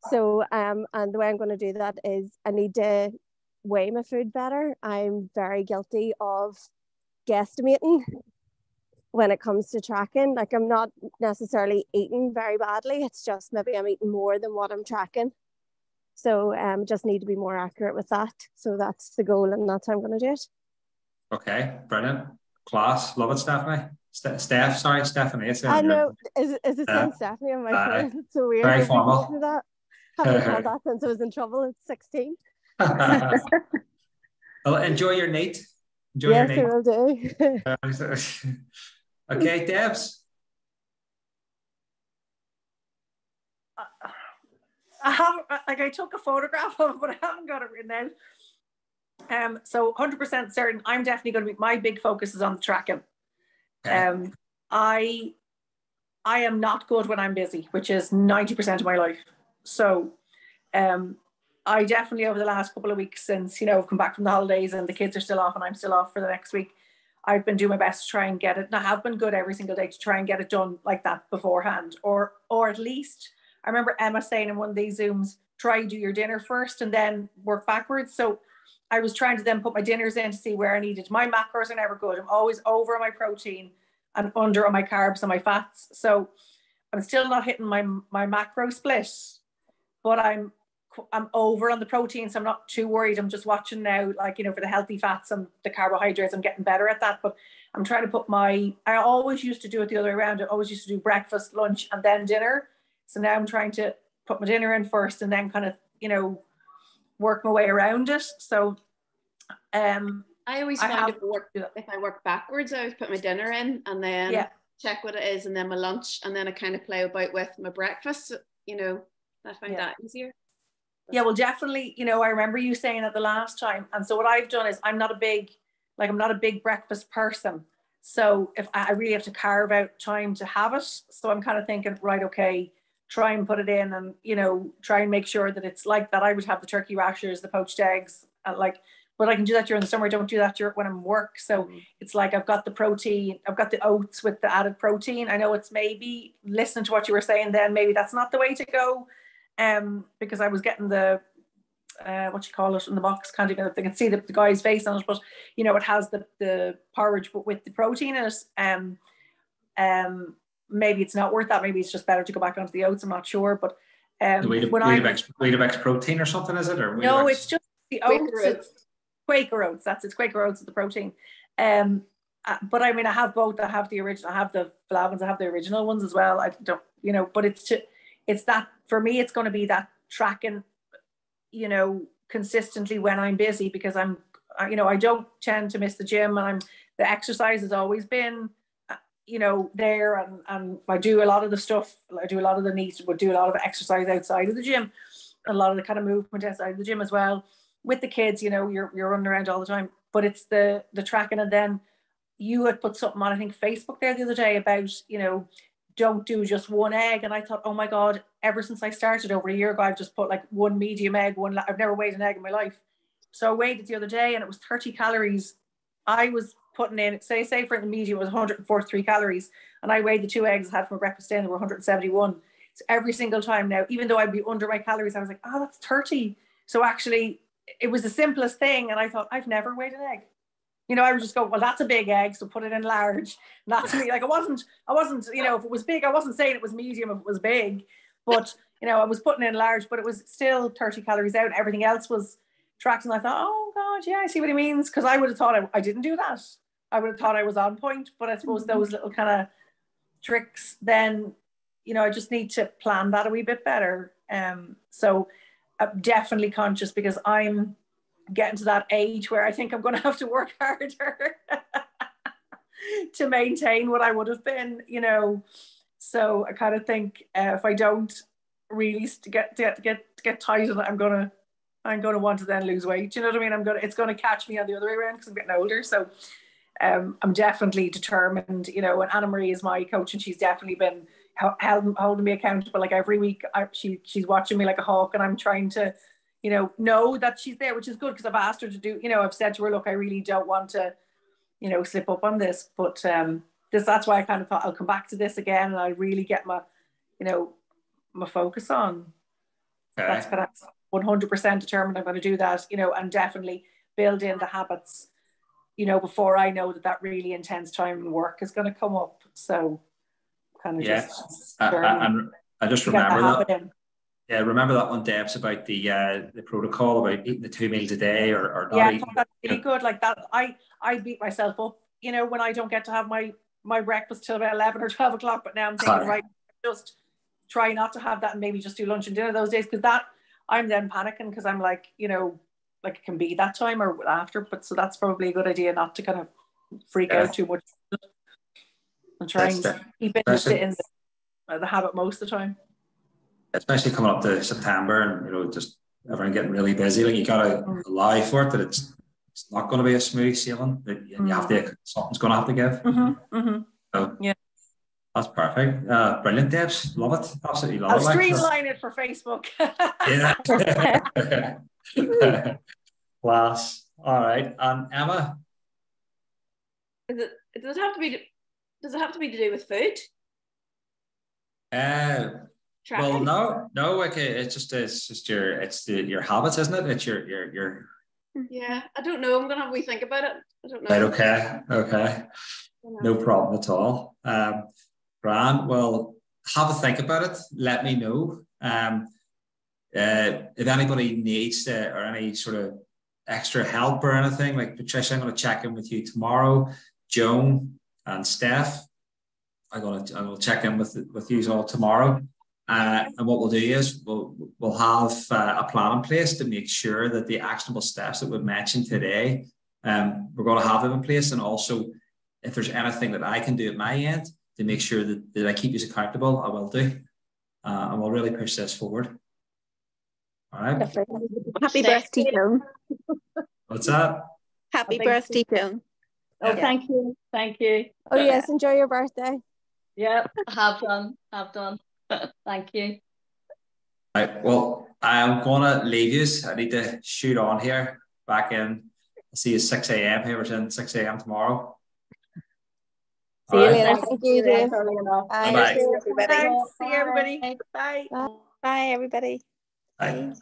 So and the way I'm going to do that is I need to weigh my food better. I'm very guilty of guesstimating when it comes to tracking. Like, I'm not necessarily eating very badly, it's just maybe I'm eating more than what I'm tracking. So just need to be more accurate with that. So that's the goal, and that's how I'm going to do it. Okay, brilliant. Class. Love it, Stephanie. Stephanie. I know. Is it saying Stephanie on my phone? It's so weird. Very formal. That. Haven't called that since I was in trouble at 16. Well, enjoy your NEAT. Yes, I will do. Okay, Debs. I took a photograph of it, but I haven't got it written out. So 100% certain, I'm definitely going to be, my big focus is on the tracking. Okay. I am not good when I'm busy, which is 90% of my life. So I definitely, over the last couple of weeks since, I've come back from the holidays and the kids are still off and I'm still off for the next week, I've been doing my best to try and get it. And I have been good every single day to try and get it done like that beforehand. Or at least, I remember Emma saying in one of these Zooms, try do your dinner first and then work backwards. So I was trying to then put my dinners in to see where I needed. My macros are never good. I'm always over on my protein and under on my carbs and my fats. So I'm still not hitting my macro split, but I'm over on the protein, so I'm not too worried. I'm just watching now, like, for the healthy fats and the carbohydrates, I'm getting better at that. But I'm trying to put I always used to do it the other way around. I always used to do breakfast, lunch, and then dinner. So now I'm trying to put my dinner in first and then kind of, work my way around it. So I always find if I work backwards, I always put my dinner in and then check what it is, and then my lunch, and then I kind of play about with my breakfast. I find that easier. Yeah, well, definitely, I remember you saying it the last time. And so what I've done is I'm not a big breakfast person. So if I really have to carve out time to have it. So I'm kind of thinking, right, okay, try and put it in and, try and make sure that it's like that. I would have the turkey rashers, the poached eggs, but I can do that during the summer. I don't do that when I'm work. So it's like, I've got the protein, I've got the oats with the added protein. I know it's maybe, listening to what you were saying then, maybe that's not the way to go. Because I was getting the what you call it in the box, can't even, they can see the guy's face on it, but it has the porridge but with the protein in it. Maybe it's not worth that. Maybe it's just better to go back onto the oats. I'm not sure, but Weetabix protein or something, is it? Or no, it's just the oats. Quaker oats. That's it. Quaker oats with the protein. But I mean, I have both. I have the original. I have the Flavins. I have the original ones as well. I don't, but it's that for me. It's going to be that tracking, consistently when I'm busy, because I don't tend to miss the gym, and the exercise has always been, there, and I do a lot of the stuff. I do a lot of the needs. Would do a lot of exercise outside of the gym, a lot of the kind of movement outside of the gym as well. With the kids, you're running around all the time. But it's the tracking, and then you had put something on, I think, Facebook there the other day about, don't do just one egg. And I thought, oh my God, ever since I started over a year ago, I've just put like one medium egg, I've never weighed an egg in my life. So I weighed it the other day and it was 30 calories. I was putting in, say for the medium, it was 143 calories. And I weighed the 2 eggs I had for my breakfast day and they were 171. So every single time now, even though I'd be under my calories, I was like, oh, that's 30. So actually, it was the simplest thing. And I thought, I've never weighed an egg. You know, I would just go, well, that's a big egg, so put it in large. Not to me, like I wasn't, you know, if it was big, I wasn't saying it was medium if it was big, but, you know, I was putting in large, but it was still 30 calories out. Everything else was tracked. And I thought, oh God, yeah, I see what he means. Because I would have thought I didn't do that. I would have thought I was on point, but I suppose those little kind of tricks, then, you know, I just need to plan that a wee bit better. So I'm definitely conscious because I'm getting to that age where I think I'm going to have to work harder to maintain what I would have been, you know. So I kind of think if I don't really get tight on it, I'm gonna want to then lose weight. You know what I mean? It's gonna catch me on the other way around because I'm getting older. So I'm definitely determined, you know. And Anna Marie is my coach, and she's definitely been holding me accountable. Like every week, she's watching me like a hawk, and I'm trying to, you know that she's there, which is good because I've asked her to do, you know, I've said to her, look, I really don't want to, you know, slip up on this, but that's why I kind of thought I'll come back to this again and I'll really get my, you know, my focus on. Okay. That's kind of 100% determined I'm going to do that, you know, and definitely build in the habits, you know, before I know that really intense time in work is going to come up. So kind of just and I just remember that. Yeah, remember that one, Debs, about the protocol about eating the 2 meals a day or not. Yeah, I thought that's really good. Like that, I beat myself up, you know, when I don't get to have my breakfast till about 11 or 12 o'clock. But now I'm thinking, right, just try not to have that and maybe just do lunch and dinner those days, because that I'm then panicking because I'm like, you know, like it can be that time or after. But so that's probably a good idea not to kind of freak out too much and try and keep it in the habit most of the time. Especially coming up to September and, you know, just everyone getting really busy. Like you got to allow for it that it's not going to be a smooth sailing. That you have to, something's going to have to give. So, yeah, that's perfect. Brilliant, Debs. Love it. Absolutely love it. I'll streamline it for Facebook. Yeah. Class. All right. And Emma, does it have to be to do with food? Tracking? Well, no. Like it's just your habits, isn't it? It's your. Yeah, I don't know. I'm gonna have a wee think about it. I don't know. Right. Okay. No problem at all. Gran, well, have a think about it. Let me know. If anybody needs or any sort of extra help or anything, like Patricia, I'm going to check in with you tomorrow. Joan and Steph, I'm going to check in with you all tomorrow. And what we'll do is we'll have a plan in place to make sure that the actionable steps that we've mentioned today, we're going to have them in place. And also, if there's anything that I can do at my end to make sure that I keep you accountable, I will do. And we'll really push this forward. All right. Happy birthday, Joan. What's that? Happy birthday, Joan. Oh, thank you. Thank you. Oh, yes. Enjoy your birthday. Yep. Have done. Thank you. Right. Well, I'm going to leave you. I need to shoot on here. Back in. I'll see you at 6 a.m. here. We're in 6 a.m. tomorrow. See you later. Thank you, Jane. Bye. See you, everybody. Bye. Bye, everybody. Bye.